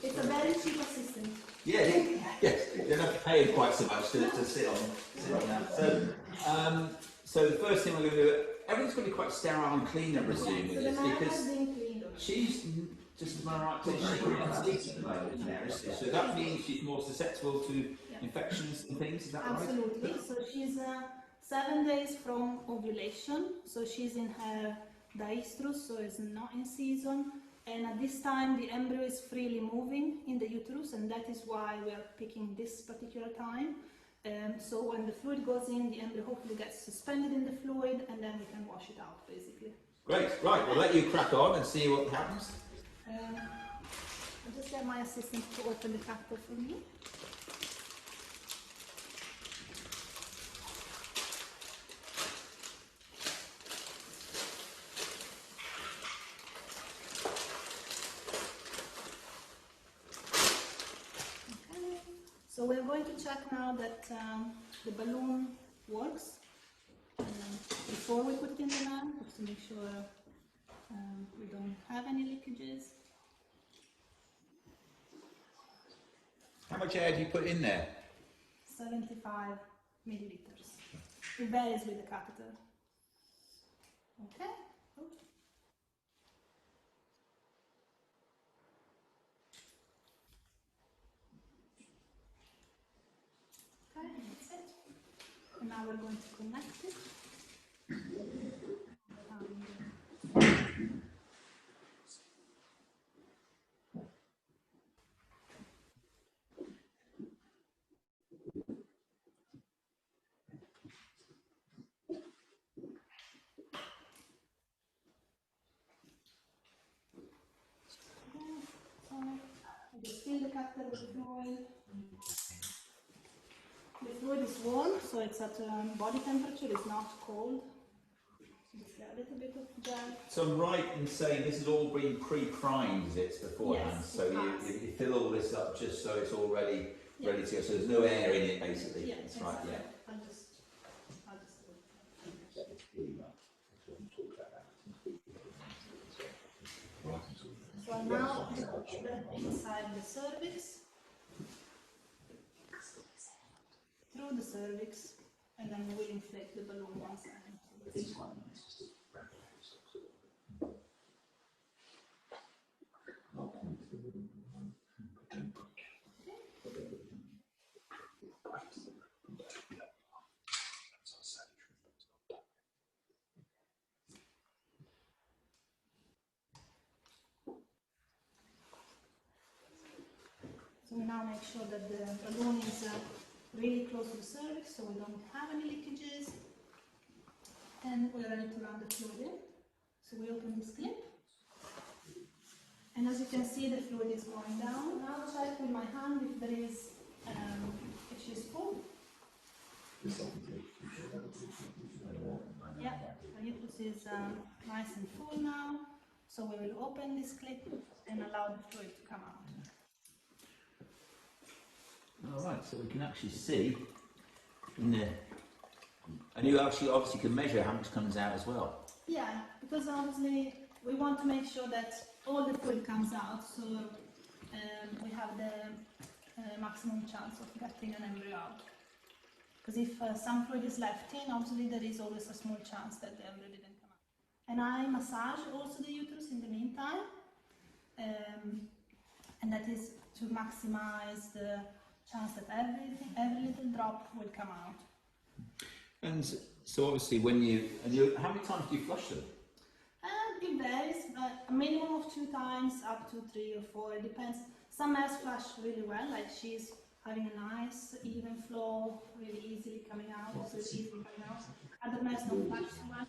It's a very cheap assistant. Yeah, yes. You don't have to pay quite so much to sit on that. So the first thing we're going to do, everything's going to be quite sterile and clean, I presume, with this, because she's just as my right to she's at the moment, Mare, so that means she's more susceptible to infections and things. Is that right? Absolutely. So she's 7 days from ovulation. So she's in her diestrus, so it's not in season. And at this time, the embryo is freely moving in the uterus, and that is why we are picking this particular time. So when the fluid goes in, the embryo hopefully gets suspended in the fluid, and then we can wash it out, basically. Great. Right. We'll let you crack on and see what happens. I'll just get my assistant to open the catheter for me. So we're going to check now that the balloon works before we put it in the lamp, just to make sure we don't have any leakages. How much air do you put in there? 75 milliliters. It varies with the catheter. Okay. Oops. Okay, that's it. And now we're going to connect it. I just fill the catheter with fluid. The fluid is warm, so it's at body temperature, it's not cold. Just get a little bit of gel. So I'm right in saying this has all been pre-primed, is it, beforehand? Yes, so you fill all this up just so it's all ready to go. So there's no air in it, basically. Yeah, that's exactly. right. Yeah. I'll just do it. So now put that inside the cervix, through the cervix, and then we'll inflate the balloon once again. So we now make sure that the balloon is really close to the cervix, so we don't have any leakages. And we're ready to run the fluid in. So we open this clip. And as you can see, the fluid is going down. Now check with my hand if there is, if she's full. Yeah, the uterus is nice and full now. So we will open this clip and allow the fluid to come out. All right, so we can actually see in the, and you actually obviously can measure how much comes out as well. Yeah, because obviously we want to make sure that all the fluid comes out, so we have the maximum chance of getting an embryo out. Because if some fluid is left in, obviously there is always a small chance that the embryo didn't come out. And I massage also the uterus in the meantime, and that is to maximize the chance that every little drop will come out. And so obviously when how many times do you flush them? It varies, a minimum of 2 times, up to 3 or 4, it depends. Some mares flush really well, like she's having a nice even flow, really easily coming out, so it's easily coming out. Other mares don't flush so much.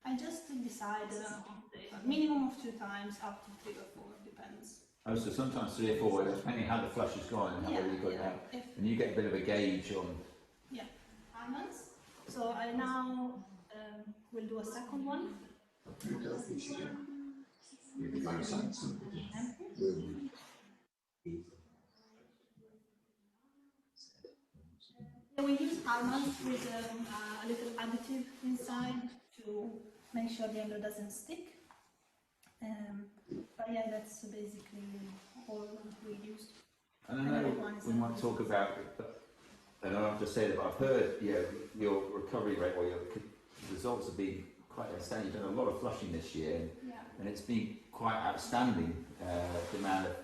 I just decide a minimum of 2 times, up to 3 or 4, depends. Oh, so sometimes 3 or 4, depending how the flush is going and how you got it out. And you get a bit of a gauge on. Yeah, almonds. So I now we'll do a second one. Yeah, we use almonds with a little additive inside to make sure the embryo doesn't stick. But yeah, that's basically all we used. And I know we might talk about it, but I don't have to say that, but I've heard your recovery rate or your results have been quite outstanding. You've done a lot of flushing this year, and it's been quite outstanding, the amount of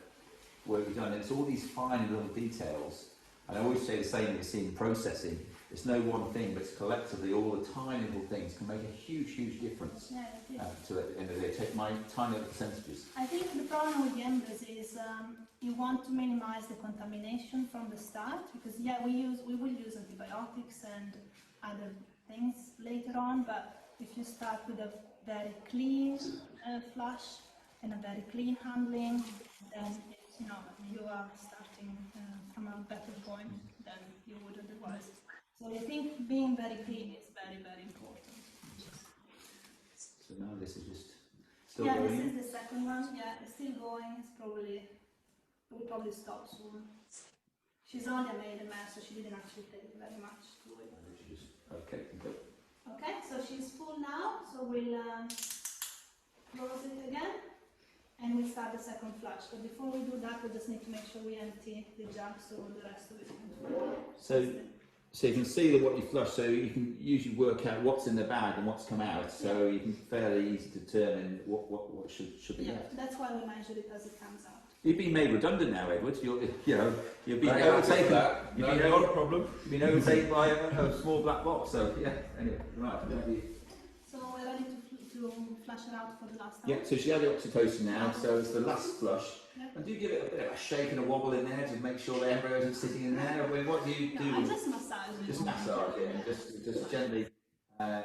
work you've done. And it's all these fine little details. And I always say the same when you see in processing. It's no one thing, but it's collectively all the tiny little things can make a huge, huge difference to the end of the day. Take my tiny little percentages. I think the problem with the embryos is you want to minimize the contamination from the start, because we will use antibiotics and other things later on, but if you start with a very clean flush and a very clean handling, then you are starting from a better point than you would otherwise. So I think being very clean is very, very important. So now this is just still going. Yeah, this is the second one. Yeah, it's still going. We'll probably stop soon. She's only a maiden mare, so she didn't actually take very much to it. Okay, good. Okay, so she's full now, so we'll close it again, and we'll start the second flush. But before we do that, we just need to make sure we empty the jug so the rest of it can go. So you can see what you flush, so you can usually work out what's in the bag and what's come out, so you can fairly easily determine what should be left. That's why we measure it as it comes out. You've been made redundant now, Edward. You've been Very overtaken. happy with that. Not a problem. You've been overtaken by a small black box. So yeah. Anyway, right. So we're ready to flush it out for the last time. Yeah. So she had the oxytocin now. So it's the last flush. Yep. And do you give it a bit of a shake and a wobble in there to make sure the embryo isn't sitting in there? I mean, what do you do? I just massage it. Just massage it and just gently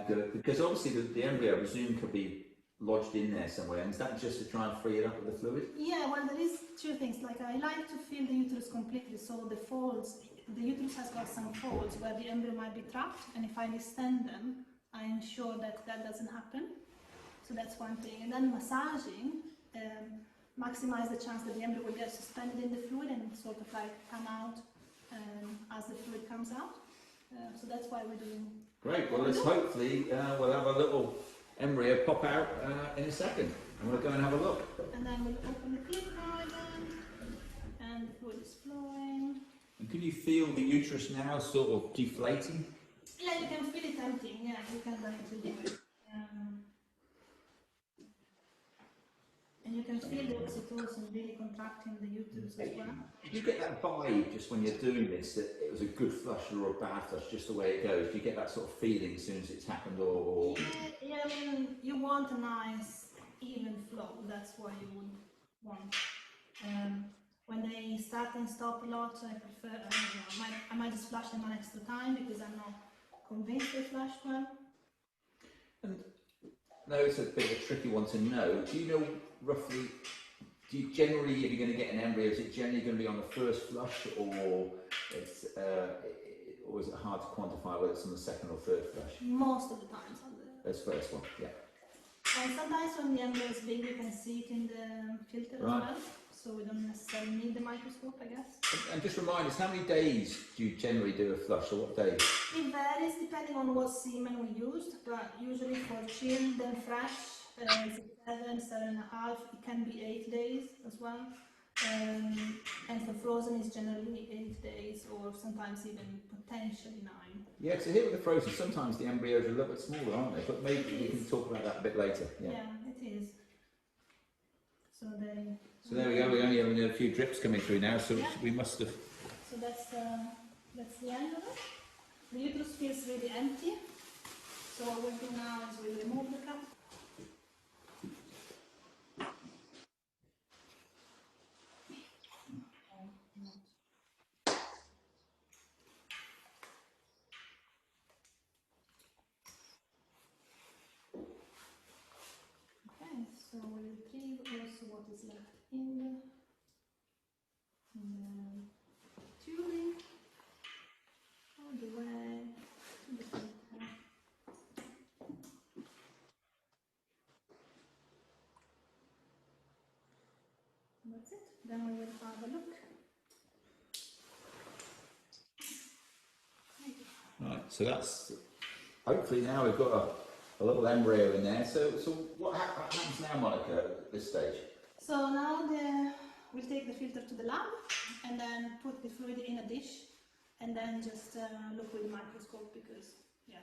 do it, because obviously the embryo, I presume, could be lodged in there somewhere, and is that just to try and free it up with the fluid? Yeah, well, there is two things. Like, I like to fill the uterus completely, so the folds, the uterus has got some folds where the embryo might be trapped, and if I distend them, I ensure that that doesn't happen. So that's one thing. And then massaging maximize the chance that the embryo will get suspended in the fluid and sort of like come out as the fluid comes out. So that's why we're doing. Great. Well, let's hopefully we'll have a little embryo pop out in a second, and we'll go and have a look. And then we'll open the clip now again, and the fluid is flowing. And can you feel the uterus now sort of deflating? Yeah, you can feel it emptying. Yeah, you can feel it. And you can feel the oxytocin really contracting the uterus as well. Do you get that vibe just when you're doing this, that it was a good flush or a bad flush, just the way it goes? Do you get that sort of feeling as soon as it's happened, or? Yeah, I mean, you want a nice, even flow. That's what you would want. When they start and stop a lot, I prefer, I might just flush them one extra time because I'm not convinced they flush well. And no, it's a bit of a tricky one to know. Do you know roughly, do you generally, if you're going to get an embryo, is it generally going to be on the first flush, or is it hard to quantify whether it's on the second or third flush? Most of the times on the... That's first one, yeah. And sometimes when the embryo is big, you can see it in the filter as well, so we don't necessarily need the microscope, I guess. And just remind us, how many days do you generally do a flush, or what days? It varies depending on what semen we used, but usually for chilled and fresh, 7, 7.5, it can be 8 days as well. And for frozen is generally 8 days, or sometimes even potentially 9. Yeah, so here with the frozen, sometimes the embryos are a little bit smaller, aren't they? But maybe we can talk about that a bit later. Yeah, it is. So there we go, we only have a few drips coming through now, so we must have... So that's the end of it. The uterus feels really empty. So what we'll do now is we'll remove the cup. Okay, so we'll retrieve also what is left in the tubing all the way to the filter. So that's hopefully now we've got a little embryo in there. So what happens now, Monica, at this stage? So now we'll take the filter to the lab and then put the fluid in a dish and then just look with the microscope, because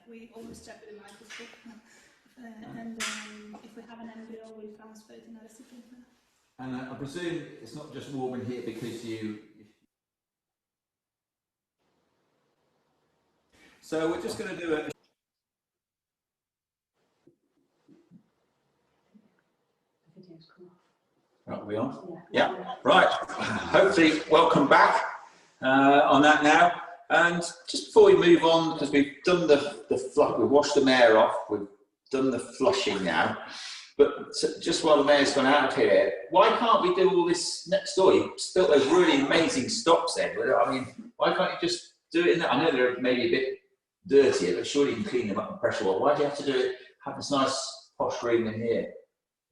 we always check with the microscope. And if we have an embryo, we'll transfer it in a recipient. And I presume it's not just warm in here because you... So we're just going to do a... Are we on? Yeah. Right. Hopefully, welcome back on that now. And just before we move on, because we've done the flush, we've washed the mare off, we've done the flushing now. But just while the mare's gone out of here, why can't we do all this next door? You've built those really amazing stops, Edward. I mean, why can't you just do it in there? I know they're maybe a bit dirtier, but surely you can clean them up and pressure wash. Why do you have to do it? Have this nice posh room in here.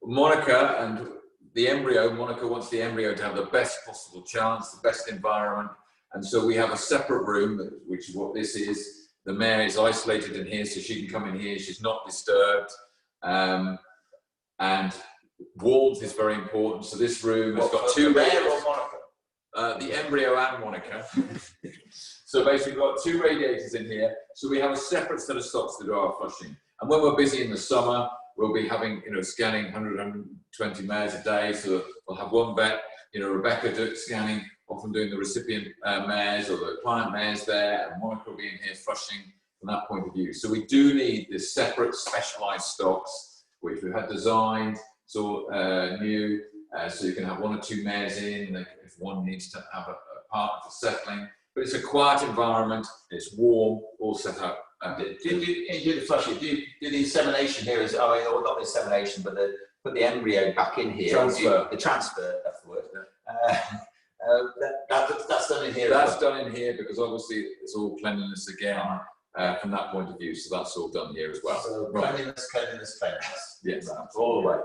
Monica and the embryo, Monica wants the embryo to have the best possible chance, the best environment. And so we have a separate room, which is what this is. The mare is isolated in here, so she can come in here. She's not disturbed. And warmth is very important. So this room has got two radiators. The embryo and Monica. So basically we've got two radiators in here. So we have a separate set of stops to do our flushing. And when we're busy in the summer, we'll be having, scanning 100, 120 mares a day. So we'll have one vet, Rebecca scanning, often doing the recipient mares or the client mares there, and Monica will be in here flushing from that point of view. So we do need this separate specialised stocks, which we had designed, so new, so you can have one or two mares in, if one needs to have a partner for settling. But it's a quiet environment, it's warm, all set up. Do you do the flushing? Do you do the insemination here? Not the insemination, but put the embryo back in here. Transfer. The transfer, that's the word. That's done in here. That's done in here because obviously it's all cleanliness again from that point of view. So that's all done here as well. So cleanliness. Yes, all the way.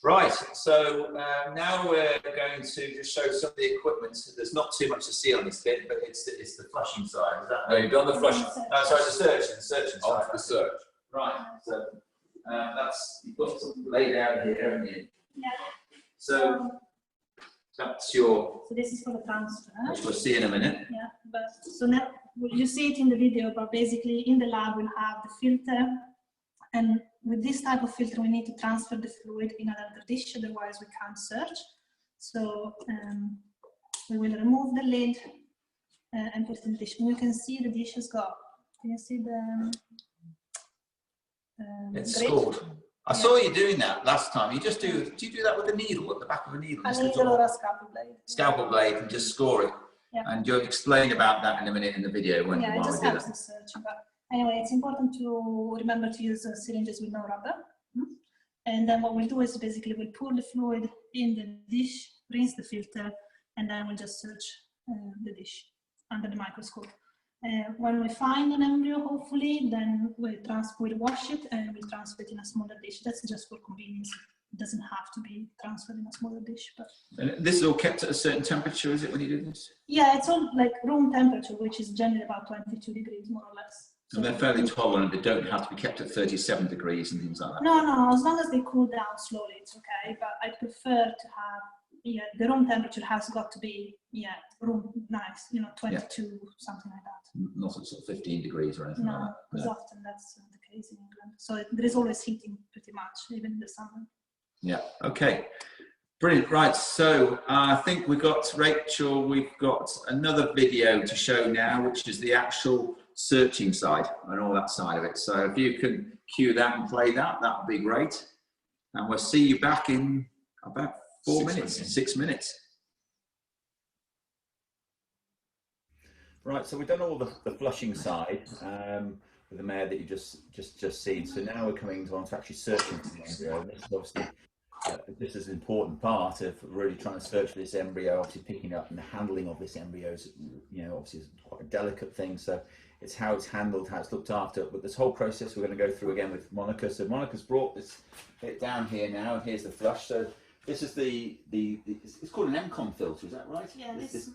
Right. So now we're going to just show some of the equipment. There's not too much to see on this bit, but it's the flushing side. Is that? No, you've done the flushing. No, sorry, the searching side. Off the search. Right. So that's you've got something laid out here, haven't you? Yeah. So that's your. So this is for the transfer. Which we'll see in a minute. Yeah, but so now you see it in the video, but basically in the lab we'll have the filter, and with this type of filter we need to transfer the fluid in another dish, otherwise we can't search. So we will remove the lid and put it in the dish. And you can see the dish has got. Can you see the? It's grit? scored. I saw you doing that last time. Do you do that with a needle at the back of a needle? A needle or a scalpel blade. Scalpel blade and just score it. Yeah. And you'll explain about that in a minute in the video when Yeah, it just we do helps that. the searching. But anyway, it's important to remember to use syringes with no rubber. And then what we'll do is basically we'll pour the fluid in the dish, rinse the filter, and then we'll just search the dish under the microscope. When we find an embryo, hopefully, then we'll wash it and we'll transfer it in a smaller dish. That's just for convenience. It doesn't have to be transferred in a smaller dish. But And this is all kept at a certain temperature, is it, when you do this? yeah, it's all like room temperature, which is generally about 22 degrees, more or less. So And they're fairly tolerant. They don't have to be kept at 37 degrees and things like that. No, as long as they cool down slowly, it's okay. But I prefer to have, the room temperature has got to be, room nice, 22, something like that. Not at sort of 15 degrees or anything like No, that. because often that's the case in England. So there is always heating pretty much, even in the summer. Yeah, okay. Brilliant. Right, so I think we've got, Rachel, we've got another video to show now, which is the actual searching side and all that side of it. So if you can cue that and play that, that would be great. And we'll see you back in about 6 minutes. Right, so we've done all the flushing side with the mare that you just seen. So now we're coming on to actually searching for the embryo. This is obviously this is an important part of really trying to search for this embryo. Obviously, picking up and the handling of this embryo is, obviously, is quite a delicate thing. So it's how it's handled, how it's looked after. But this whole process we're going to go through again with Monica. So Monica's brought this bit down here now, and here's the flush. So this is the it's called an Emcon filter, is that right? Yeah, this is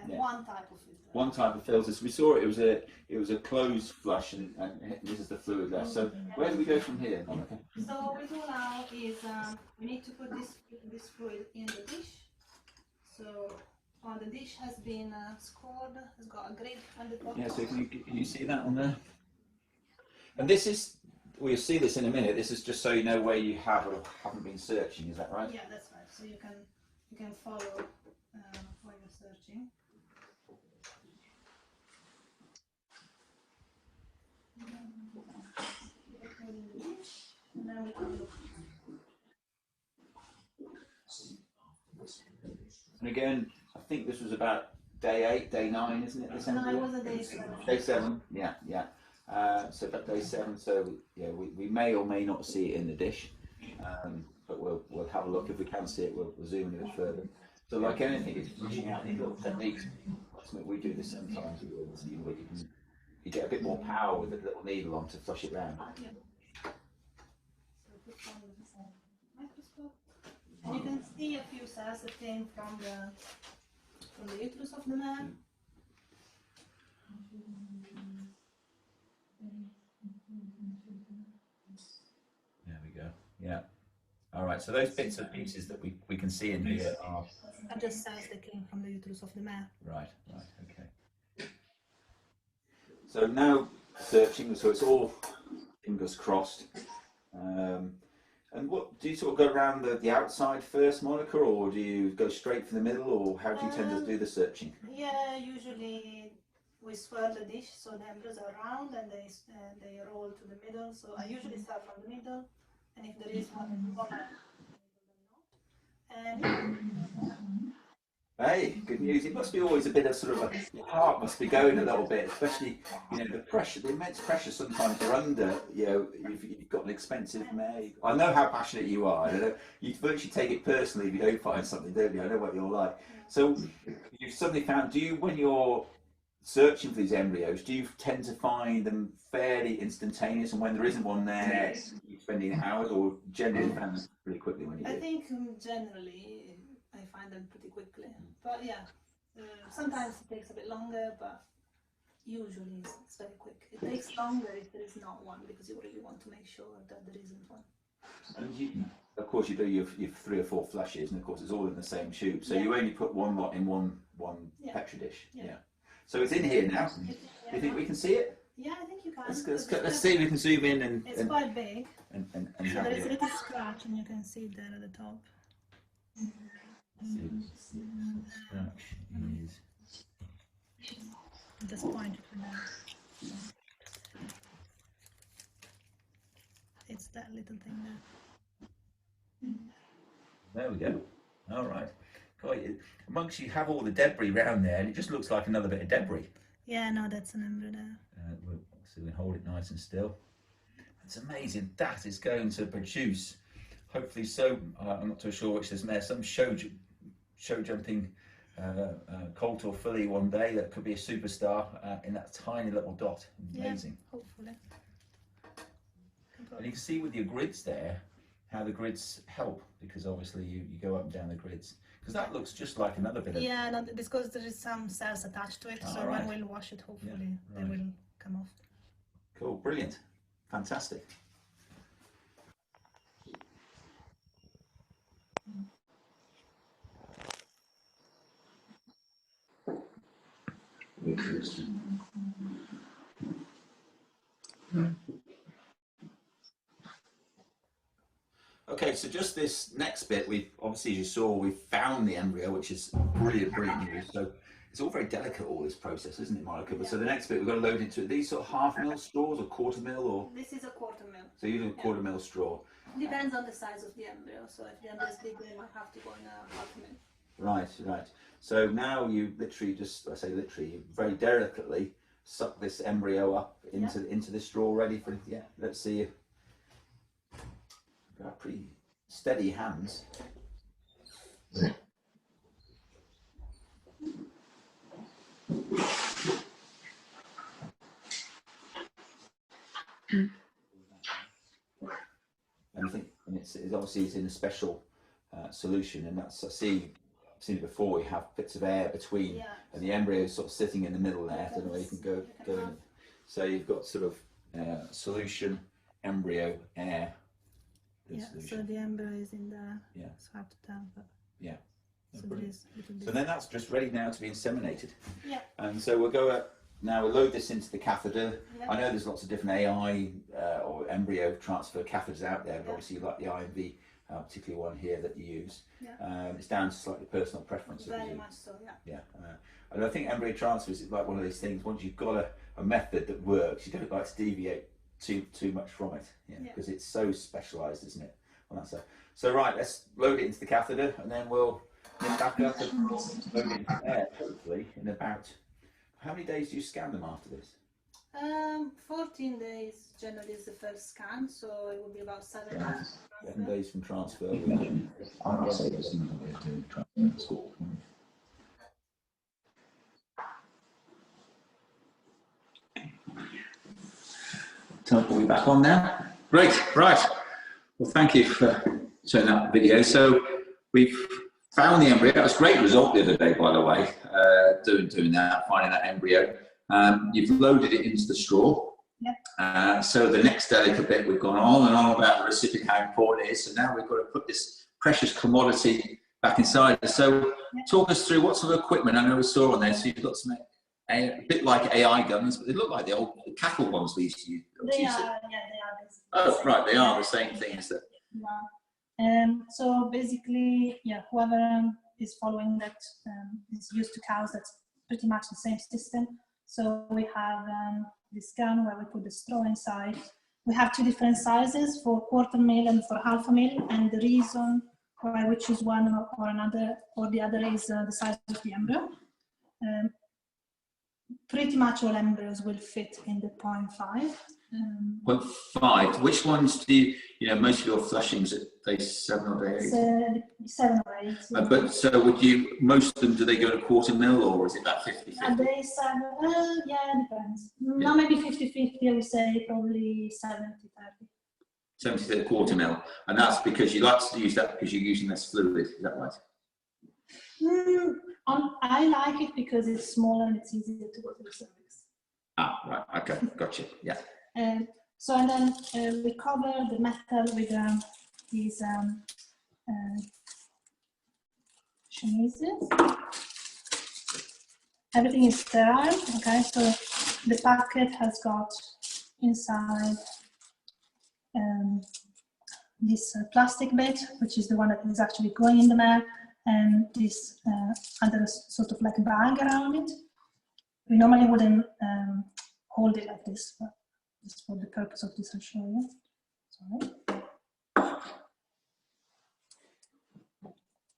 one type of filter. one type of filter. So we saw it was a closed flush, and this is the fluid left. So where do we go from here, Monica? So what we do now is we need to put this fluid in the dish. So the dish has been scored, has got a grid on the top. Yeah, so can you see that on there? And this is, we'll see this in a minute, this is just so you know where you have or haven't been searching, is that right? Yeah, that's right. So you can follow while you're searching. And then we can look. And again, I think this was about day 8, day 9, isn't it? This No, it embryo? was a day 7. Day 7, yeah. So about day 7, so yeah, we may or may not see it in the dish, but we'll have a look. If we can see it, we'll zoom in a bit further. So like anything, it's flushing out these little techniques. We do this sometimes. You get a bit more power with a little needle on to flush it round. Yeah. So put on the microscope, and you can see a few cells that came from the uterus of the man. There we go. Yeah. All right. So those bits and pieces that we can see in here are Just cells that came from the uterus of the man. right. Okay. So now searching. So it's all fingers crossed. And what do you sort of go around the outside first, Monica, or do you go straight for the middle, or how do you tend to do the searching? Yeah, usually we swirl the dish so the embryos are round and they roll to the middle. So I usually start from the middle, and if there is one, and Hey, good news. It must be always a bit of sort of your heart must be going a little bit, especially, you know, the pressure, the immense pressure sometimes you're under, you know, if you've got an expensive mare. I know how passionate you are. I know you virtually take it personally if you don't find something, don't you? I know what you're like. So you've suddenly found, do you, when you're searching for these embryos, do you tend to find them fairly instantaneous, and when there isn't one there, you're spending hours, or generally found them pretty quickly when you do? I think generally I find them pretty quickly, but yeah, sometimes it takes a bit longer, but usually it's very quick. It takes longer if there is not one, because you really want to make sure that there isn't one. And you, of course, you do your 3 or 4 flushes, and of course it's all in the same tube, so Yeah. you only put one lot in one Yeah. petri dish. Yeah. So it's in here now. Do you think we can see it? Yeah, I think you can. Let's see if we can zoom in and It's quite big. and So have there is a it. little scratch, and you can see it there at the top. Scratch is Just point it to that. It's that little thing there. there we go. All right. God, amongst you have all the debris round there, and it just looks like another bit of debris. Yeah, no, that's an embryo there. So we hold it nice and still. It's amazing that is going to produce. Hopefully, so I'm not too sure which there's there. Some show jumping colt or filly one day that could be a superstar in that tiny little dot. Amazing. Yeah, hopefully. And you can see with your grids there how the grids help, because obviously you go up and down the grids, because that looks just like another bit of. Yeah, no, because there is some cells attached to it, so right. when we'll wash it, hopefully Yeah, they right. will come off. Cool, brilliant, fantastic. Okay, so just this next bit, we've obviously, as you saw, we've found the embryo, which is brilliant news. So it's all very delicate, all this process, isn't it, Monica? But so the next bit, we've got to load into it. These sort of 1/2 mil straws or 1/4 mil, or This is a 1/4 mil. so you do a 1/4 mil straw. Depends on the size of the embryo. So if the embryo is big, they might have to go in a 1/2 mil. Right, right. So now you literally just, I say literally, you very delicately suck this embryo up into the straw, ready for, yeah, let's see you. Got pretty steady hands. And I think, and it's obviously it's in a special solution, and that's I've seen it before. We have bits of air between Yeah. and the embryo is sort of sitting in the middle there. I don't know where you can go in. So you've got sort of solution, embryo, air. Yeah, solution. so the embryo is in there. Yeah. It's hard to tell, but yeah. so there is a little bit. So then that's just ready now to be inseminated. Yeah. And so we'll go now we'll load this into the catheter. Yeah. I know there's lots of different AI or embryo transfer catheters out there, but obviously you like the IMV, particularly one here that you use. Yeah. It's down to slightly personal preference. Very much so, yeah. Yeah. And I think embryo transfer is like one of those things, once you've got a method that works, you don't like to deviate too much from it, because it's so specialised, isn't it? On that side. So right, let's load it into the catheter, and then we'll get back up and load it into air, hopefully, in about, how many days do you scan them after this? 14 days generally is the first scan, so it will be about 7 days. 7 days from transfer. I'd say there's another way of doing transfer at school. Are we back on now? Great, right. Well, thank you for showing that video. So we've found the embryo. That was a great result the other day, by the way, doing that, finding that embryo. You've loaded it into the straw. Yeah. So the next delicate bit, we've gone on and on about the recipient, how important it is. So now we've got to put this precious commodity back inside. So talk us through what sort of equipment. I know we saw on there. So you've got some a bit like AI guns, but they look like the old cattle ones we used to use. They are, yeah, they are. Oh, right, they are the same thing as that. Yeah. So basically, yeah, whoever is following that is used to cows, that's pretty much the same system. So we have this gun where we put the straw inside. We have 2 different sizes for 1/4 mil and for 1/2 mil, and the reason why we choose one or another or the other is the size of the embryo. Pretty much all embryos will fit in the 0.5. 0.5. Which ones do you know, most of your flushings at day 7 or day 8? 7 or 8. But so would you, most of them, do they go to 1/4 mil, or is it about 50-50? At day 7, yeah, it depends. Not maybe 50-50, I would say probably 70-30. 70 to 1/4 mil. And that's because you like to use that because you're using less fluid, is that right? I like it because it's smaller and it's easier to go to the cervix. Ah, right, okay, gotcha, yeah. So and then we cover the metal with these chemises. Everything is sterile, okay? So the packet has got inside this plastic bit, which is the one that is actually going in the mare, and this other sort of like bag around it. We normally wouldn't hold it like this, but just for the purpose of this, I'll show you. Sorry. I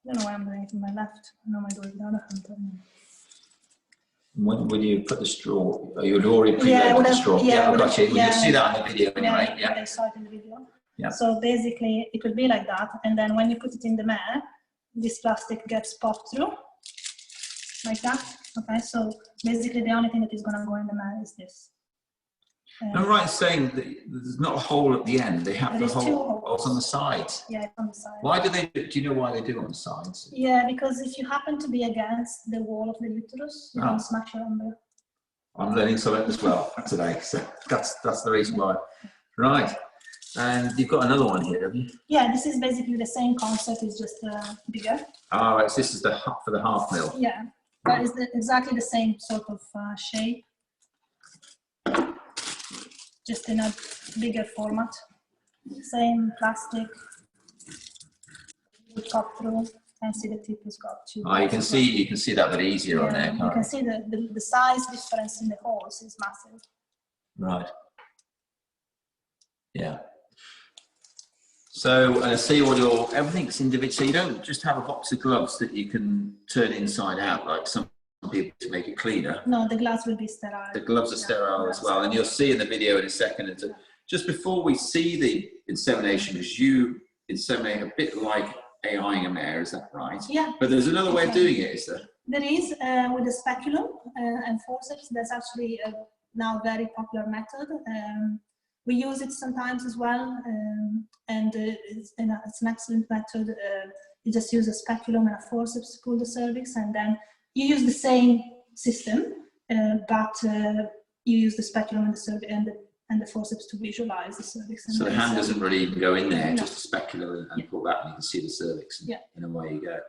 don't know why I'm doing it with my left. I normally do it with the other hand. When you put the straw, you'd already preloaded the straw. Yeah, I got you. We can see that on the video anyway. Yeah, I saw it in the video. Yeah. So basically, it will be like that, and then when you put it in the mare, this plastic gets popped through, like that. Okay, so basically the only thing that is going to go in the mare is this. I'm right in saying that there's not a hole at the end. They have the hole on the sides. Yeah, it's on the side. Why do they? Do you know why they do it on the sides? Yeah, because if you happen to be against the wall of the uterus, you don't smash your embryo. I'm learning something as well today, so that's the reason why. Right, and you've got another one here, have you? Yeah, this is basically the same concept, it's just bigger. Oh, right, so this is for the 1/2 mil. Yeah, but it's exactly the same sort of shape, just in a bigger format. Same plastic. You pop through and see the tip has got 2. Oh, you can see that a bit easier on there. You can see the size difference in the holes is massive. Right. Yeah. So see all everything's individual. So you don't just have a box of gloves that you can turn inside out like some people to make it cleaner. No, the gloves will be sterile. The gloves are sterile as well, and you'll see in the video in a second. And just before we see the insemination, because you inseminate a bit like AIing a mare, is that right? Yeah. But there's another way of doing it, is there? There is with the speculum and forceps. That's actually now a very popular method. We use it sometimes as well, and it's an excellent method. You just use a speculum and a forceps to pull the cervix, and then you use the same system, but you use the speculum and the cervix and the forceps to visualize the cervix. So the hand doesn't really even go in there, just the speculum and Yeah. pull back, and you can see the cervix, and, Yeah. and away you go.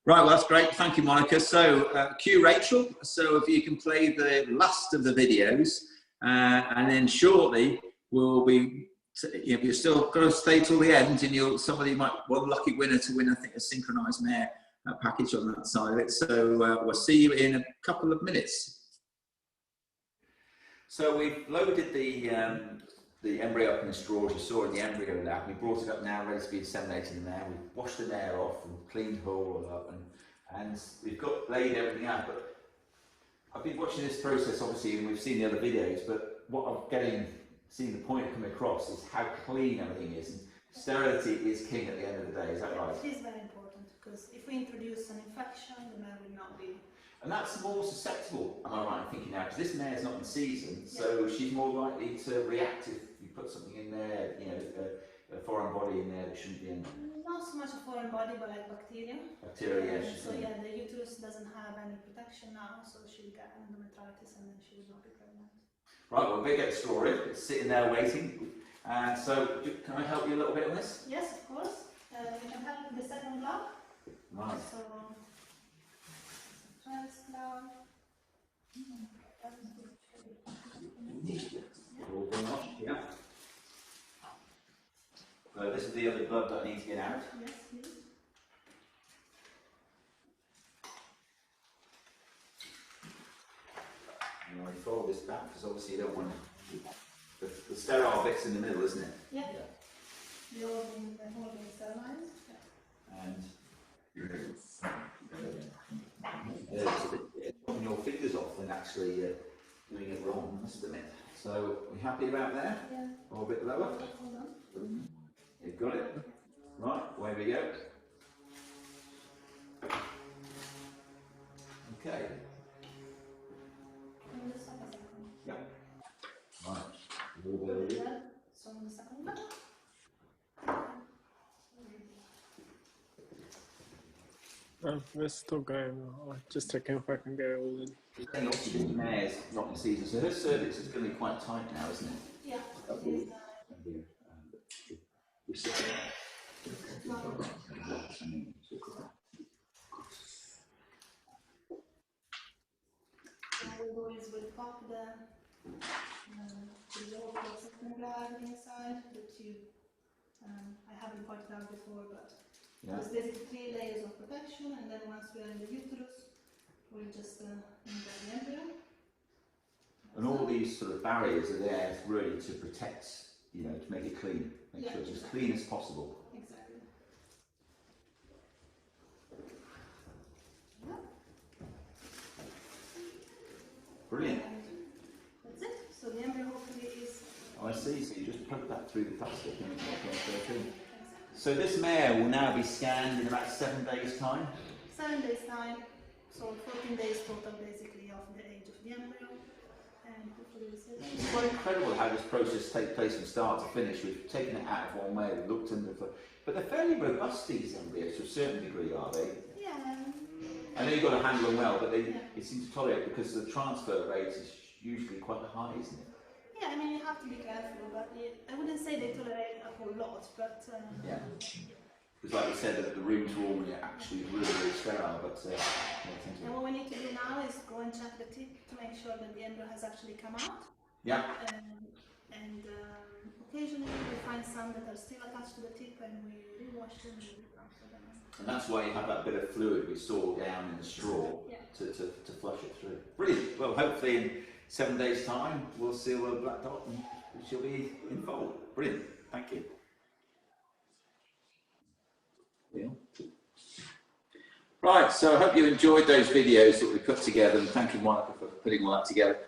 Right, well, that's great. Thank you, Monica. So, cue Rachel. So if you can play the last of the videos, and then shortly we'll be, if you're still going to stay till the end, and somebody might, one lucky winner to win, I think, a synchronized Mare package on that side of it. So we'll see you in a couple of minutes. So we've loaded the embryo up in the straws you saw in the embryo lab. We brought it up now, ready to be inseminated in there. We've washed the mare off and cleaned her all up, and we've laid everything out. But I've been watching this process, obviously, and we've seen the other videos. But what I'm seeing the point coming across is how clean everything is. And sterility is king at the end of the day. Is that right? It is very important, because if we introduce an infection, the mare will not be. And that's more susceptible, am I right in thinking now? Because this mare's not in season, so she's more likely to react if you put something in there, you know, a foreign body in there that shouldn't be in there. Not so much a foreign body, but like bacteria. Bacteria, yes. So yeah, the uterus doesn't have any protection now, so she'll get endometritis and then she will not be pregnant. Right, well, we'll get a straw in. It's sitting there waiting. So, can I help you a little bit on this? Yes, of course. We can help with the second glove. Right. So, first glove. All going on, yeah. This is the other glove that I need to get out. Yes, please. And I fold this back because obviously you don't want the sterile bit's in the middle, isn't it? Yeah. The whole being sterilized. And chopping your fingers off and actually doing it wrong, must admit. So, are we happy about there? Yeah. Or a bit lower? Hold on. You've got it. Right, away we go. Okay. And the second. Yeah. Right. All there we go. So on the second glove. We're still going. I'm just checking if I can get it all in. And obviously the mare's not in season, so her cervix is going to be quite tight now, isn't it? Yeah. We always will pop the lower second glove inside, but I haven't pointed out before, but there's basically 3 layers of protection, and then once we're in the uterus, we'll just invert the embryo. And all these sort of barriers are there really to protect, you know, to make it clean, make sure it's as clean as possible. Exactly. Brilliant. And that's it. So the embryo hopefully is. Oh, I see. So you just poke that through the plastic and it's like 13. So this mare will now be scanned in about 7 days' time. 7 days time, so 14 days total basically of the age of the embryo, and hopefully we'll see it. It's quite incredible how this process takes place from start to finish. We've taken it out of one way, we've looked under the, but they're fairly robust, these embryos, to a certain degree, are they? Yeah. I know you've got to handle them well, but they seem to tolerate it because the transfer rate is usually quite high, isn't it? Yeah, I mean you have to be careful, but I wouldn't say they tolerate a whole lot, but yeah. Because like you said, the room's warm and you're actually really sterile, but and what we need to do now is go and check the tip to make sure that the embryo has actually come out. Yeah. And occasionally we find some that are still attached to the tip, and we rewash them and retransfer them. And that's why you have that bit of fluid we saw down in the straw to flush it through. Brilliant. Well, hopefully in 7 days' time we'll see a little black dot and she'll be in foal. Brilliant. Thank you. Right, so I hope you enjoyed those videos that we put together, and thank you, Monica, for putting all that together.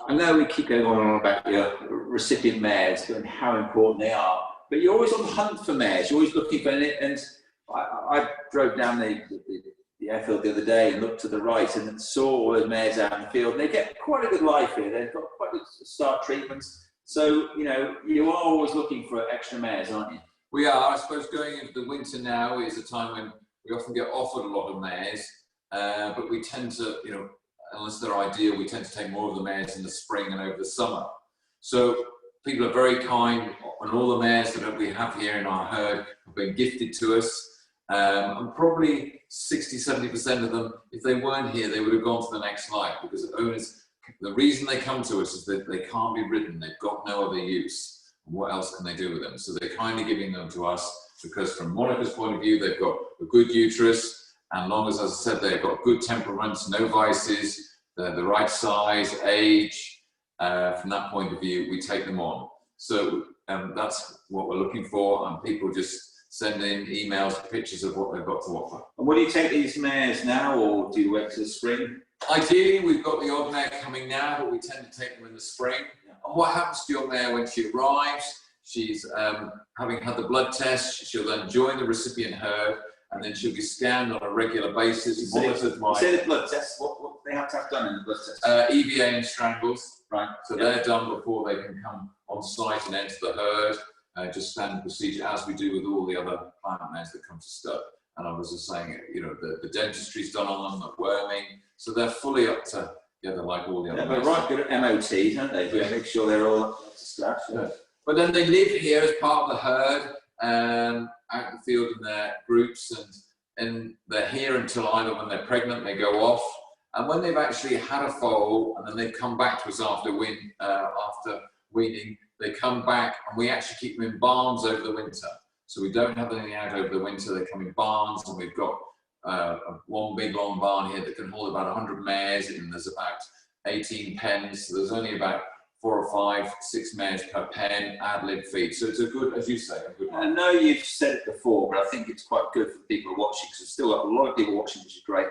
I know we keep going on about your recipient mares and how important they are, but you're always on the hunt for mares. You're always looking for it. And I drove down the airfield the other day and looked to the right and saw all those mares out in the field. And they get quite a good life here. They've got quite good start treatments. So, you know, you are always looking for extra mares, aren't you? We are. I suppose going into the winter now is a time when we often get offered a lot of mares, but we tend to, you know, unless they're ideal, we tend to take more of the mares in the spring and over the summer. So people are very kind, and all the mares that we have here in our herd have been gifted to us. And probably 60–70% of them, if they weren't here, they would have gone to the next life, because the owners, the reason they come to us is that they can't be ridden, they've got no other use. What else can they do with them? So they're kindly giving them to us, because from Monica's point of view, they've got a good uterus, and long as I said, they've got good temperaments, no vices, they're the right size, age. From that point of view, we take them on. So that's what we're looking for, and people just send in emails, pictures of what they've got to offer. And will you take these mares now, or do you wait till the spring? Ideally, we've got the odd mare coming now, but we tend to take them in the spring. And what happens to your mare when she arrives? She's having had the blood test, she'll then join the recipient herd, and then she'll be scanned on a regular basis. Monitored by. You say the blood test, what they have to have done in the blood test? EVA and strangles. Right. So they're done before they can come on site and enter the herd. Just standard procedure, as we do with all the other client mares that come to stud. And I was just saying, you know, the dentistry's done on them, the worming, so they're fully up together like all the other mares. They're right good at MOTs, aren't they? Yeah. Make sure they're all up to scratch. Yeah. But then they live here as part of the herd, out in the field in their groups, and they're here until either when they're pregnant, they go off. And when they've actually had a foal, and then they've come back to us after weaning, they come back, and we actually keep them in barns over the winter. So we don't have anything out over the winter, they come in barns, and we've got one big long barn here that can hold about 100 mares, and there's about 18 pens, so there's only about 4 or 5, 6 mares per pen, ad-lib feed. So it's a good, as you say, a good one. I know you've said it before, but I think it's quite good for the people watching, because there's still a lot of people watching, which is great.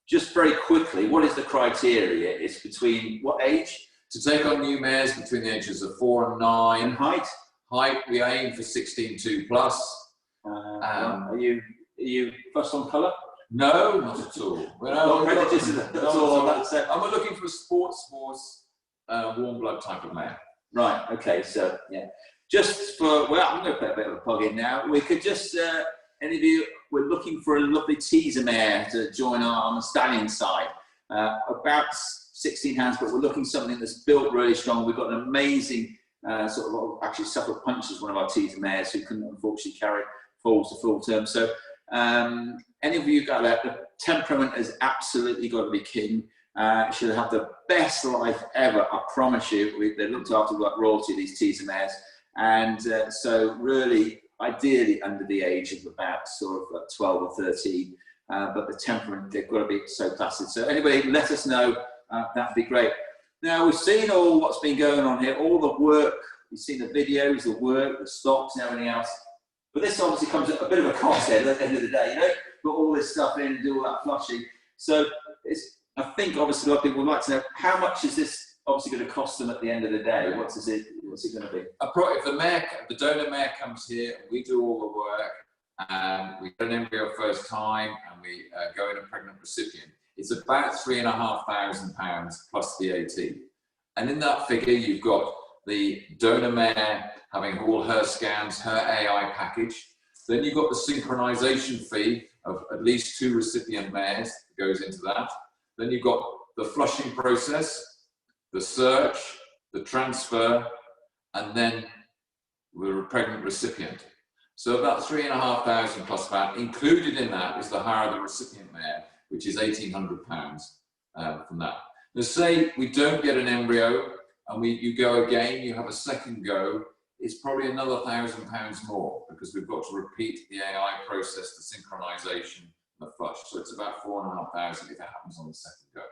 Just very quickly, what is the criteria? It's between what age? To take on new mares between the ages of 4 and 9. And height? Height, we aim for 16.2 plus. Are you fussed on colour? No, not at all. We're not prejudiced at all on that set. And we're looking for a sports horse, warm blood type of mare. Right, okay, so yeah. Just for, well, I'm going to put a bit of a plug in now. We could just, any of you, we're looking for a lovely teaser mare to join on the stallion side. About 16 hands, but we're looking for something that's built really strong. We've got an amazing sort of, actually Suffolk Punch is one of our teaser mares who couldn't unfortunately carry foals to full term. So any of you got that, the temperament has absolutely got to be king. She'll have the best life ever, I promise you. They're looked after like royalty, these teaser mares. And so really, ideally under the age of about sort of 12 or 13. But the temperament, they've got to be so placid. So anybody, let us know. That'd be great. Now, we've seen all what's been going on here, all the work. You've seen the videos, the work, the stocks and everything else. But this obviously comes at a bit of a cost at the end of the day, you know? Put all this stuff in and do all that flushing. So I think obviously a lot of people would like to know, how much is this obviously going to cost them at the end of the day? What's it going to be? If the donor mare comes here, we do all the work, we get an embryo first time, and we go in a pregnant recipient. It's about £3,500 plus VAT. And in that figure, you've got the donor mare having all her scans, her AI package. Then you've got the synchronization fee of at least 2 recipient mares that goes into that. Then you've got the flushing process, the search, the transfer, and then the pregnant recipient. So about £3,500 plus VAT. Included in that is the hire of the recipient mare, which is £1,800 from that. Now, say we don't get an embryo and you go again, you have a second go, it's probably another £1,000 more, because we've got to repeat the AI process, the synchronization, and the flush. So it's about £4,500 if it happens on the second go.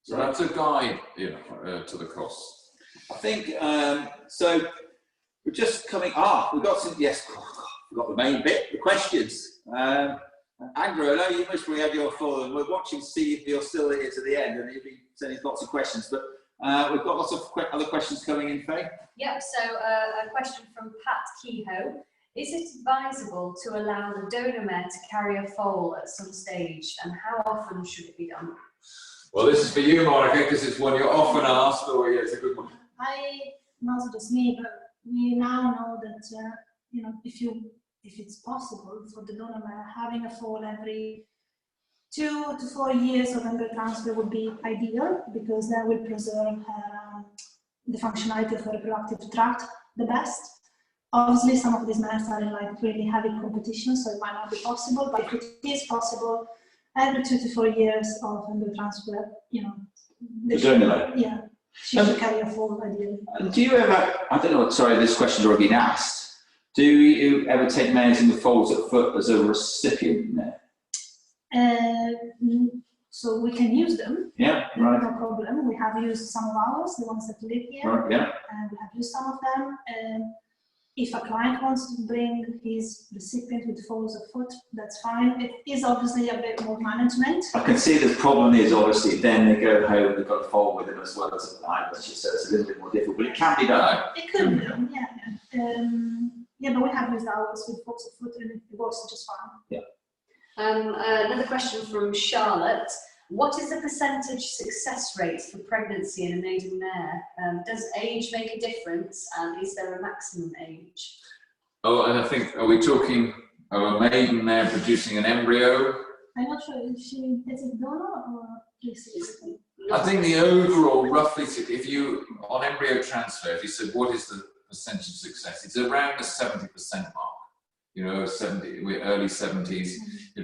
So that's a guide, you know, to the costs. I think so. We're just coming. We've got some. Yes, we've got the main bit, the questions. Andrew, I know you must have your full, and we're watching to see if you're still here to the end, and you'll be sending lots of questions. But we've got lots of other questions coming in, Faye. Yep. So a question from Pat Kehoe: is it advisable to allow the Donomer to carry a foal at some stage, and how often should it be done? Well, this is for you, Monica, because it's one you're often asked. Oh, yeah, it's a good one. Not just me, but we now know that you know, if it's possible for the Donomer having a foal every 2 to 4 years of embryo transfer would be ideal, because that will preserve the functionality of her reproductive tract the best. Obviously, some of these mares are in like really heavy competition, so it might not be possible, but if it is possible, every 2 to 4 years of embryo transfer, you know, she should carry a foal ideally. And do you ever, I don't know, sorry, this question's already been asked, do you ever take mares in the foals at foot as a recipient mare? So we can use them. Yeah, right. No problem. We have used some of ours, the ones that live here. Right, yeah. And we have used some of them. If a client wants to bring his recipient with foals at foot, that's fine. It is obviously a bit more management. I can see the problem is obviously then they go home, they've got a foal with them as well as a client, so it's a little bit more difficult, but it can be done. It could be done, yeah. Yeah, but we have used ours with foals at foot and it works just fine. Yeah. Another question from Charlotte. What is the percentage success rate for pregnancy in a maiden mare? Does age make a difference, and is there a maximum age? Oh, and I think, are we talking of a maiden mare producing an embryo? I'm not sure if is it donor or recipient? I think the overall, roughly, if you, on embryo transfer, if you said what is the percentage success, it's around the 70% mark. You know, 70, early 70s,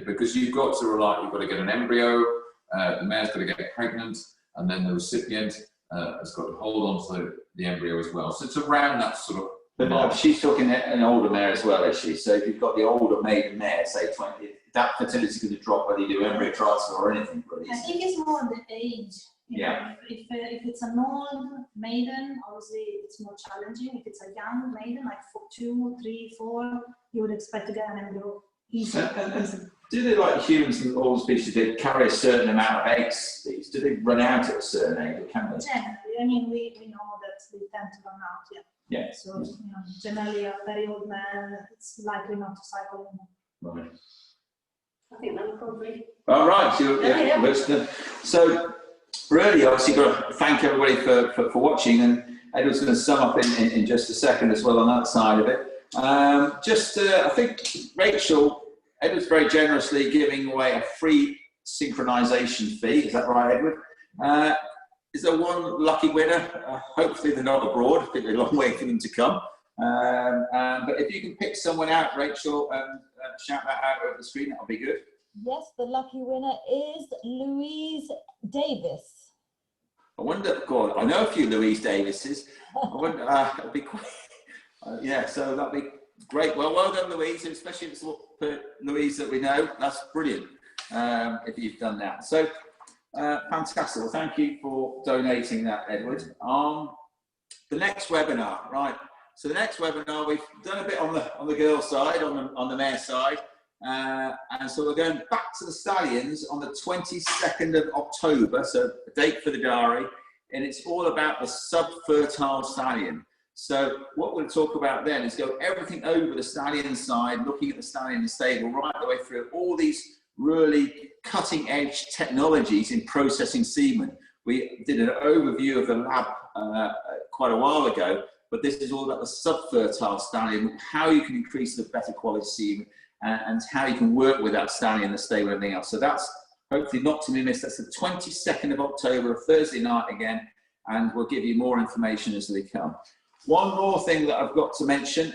because you've got to rely, you've got to get an embryo, the mare's got to get pregnant, and then the recipient has got to hold on to the embryo as well. So it's around that sort of. But no, she's talking an older mare as well, is she? So if you've got the older maiden mare, say 20, that fertility is going to drop whether you do embryo transfer or anything, really. I think it's more the age. Yeah. If it's an old maiden, obviously it's more challenging. If it's a young maiden, like 2, 3, 4, you would expect to get an embryo easy. And do they, like humans and all species, they carry a certain amount of eggs? Do they run out at a certain age, or can they? Generally, I mean, we know that they tend to run out, yeah. Yeah. So, you know, generally a very old man, it's likely not to cycle anymore. right. I think that would probably. All right. So really, obviously, got to thank everybody for watching, and Edward's going to sum up in just a second as well on that side of it. I think Rachel, Edward's very generously giving away a free synchronization fee. Is that right, Edward? Is there one lucky winner? Hopefully they're not abroad. It'll be a long way for them to come. But if you can pick someone out, Rachel, and shout that out over the screen, that'll be good. Yes, the lucky winner is Louise Davis. I wonder, God, I know a few Louise Davises. I wonder, it'll be quite, yeah, so that'll be great. Well done, Louise, especially if it's Louise that we know. That's brilliant if you've done that. So, fantastic. Well, thank you for donating that, Edward. The next webinar, right? So the next webinar, we've done a bit on the girl side, on the mare side, and so we're going back to the stallions on the 22nd of October. So a date for the diary, and it's all about the sub-fertile stallion. So what we'll talk about then is go everything over the stallion side, looking at the stallion in the stable, right the way through all these really cutting edge technologies in processing semen. We did an overview of the lab quite a while ago, but this is all about the sub-fertile stallion, how you can increase the better quality semen, and how you can work with that stallion in the stable and everything else. So that's hopefully not to be missed. That's the 22nd of October, Thursday night again, and we'll give you more information as they come. One more thing that I've got to mention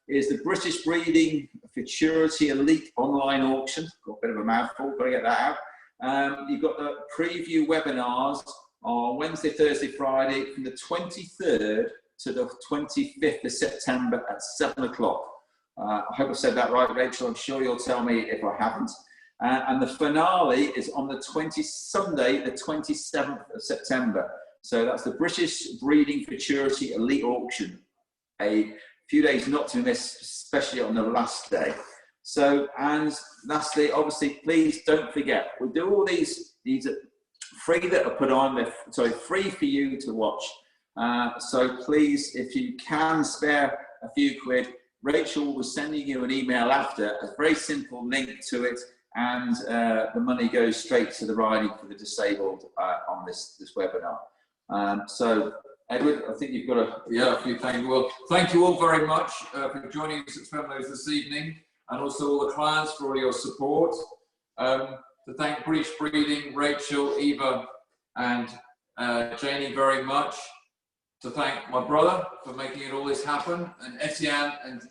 is the British Breeding Futurity Elite online auction. Got a bit of a mouthful, got to get that out. You've got the preview webinars on Wednesday, Thursday, Friday from the 23rd to the 25th of September at 7 o'clock. I hope I said that right, Rachel. I'm sure you'll tell me if I haven't. And the finale is on the Sunday, the 27th of September. So that's the British Breeding Futurity Elite Auction. A few days not to miss, especially on the last day. So, and lastly, obviously, please don't forget, we do all these are free that are put on, they're free for you to watch. So please, if you can spare a few quid, Rachel was sending you an email after, a very simple link to it, and the money goes straight to the riding for the disabled on this webinar. So, Edward, I think you've got a few things. Well, thank you all very much for joining us at Twemlows this evening, and also all the clients for all your support. The to thank British Breeding, Rachel, Eva, and Janie very much. To thank my brother for making it all this happen, and Etienne and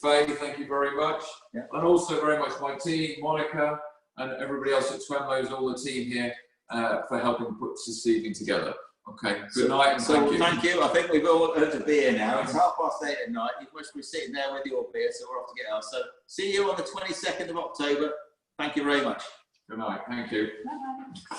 Faye, thank you very much. Yeah. And also very much my team, Monica, and everybody else at Twemlows, all the team here, for helping put this evening together. Okay, good night and thank you. Thank you. I think we've all had a beer now. It's 8:30 at night. You must be sitting there with your beer, so we're off to get ours. So see you on the 22nd of October. Thank you very much. Good night, thank you. Bye-bye.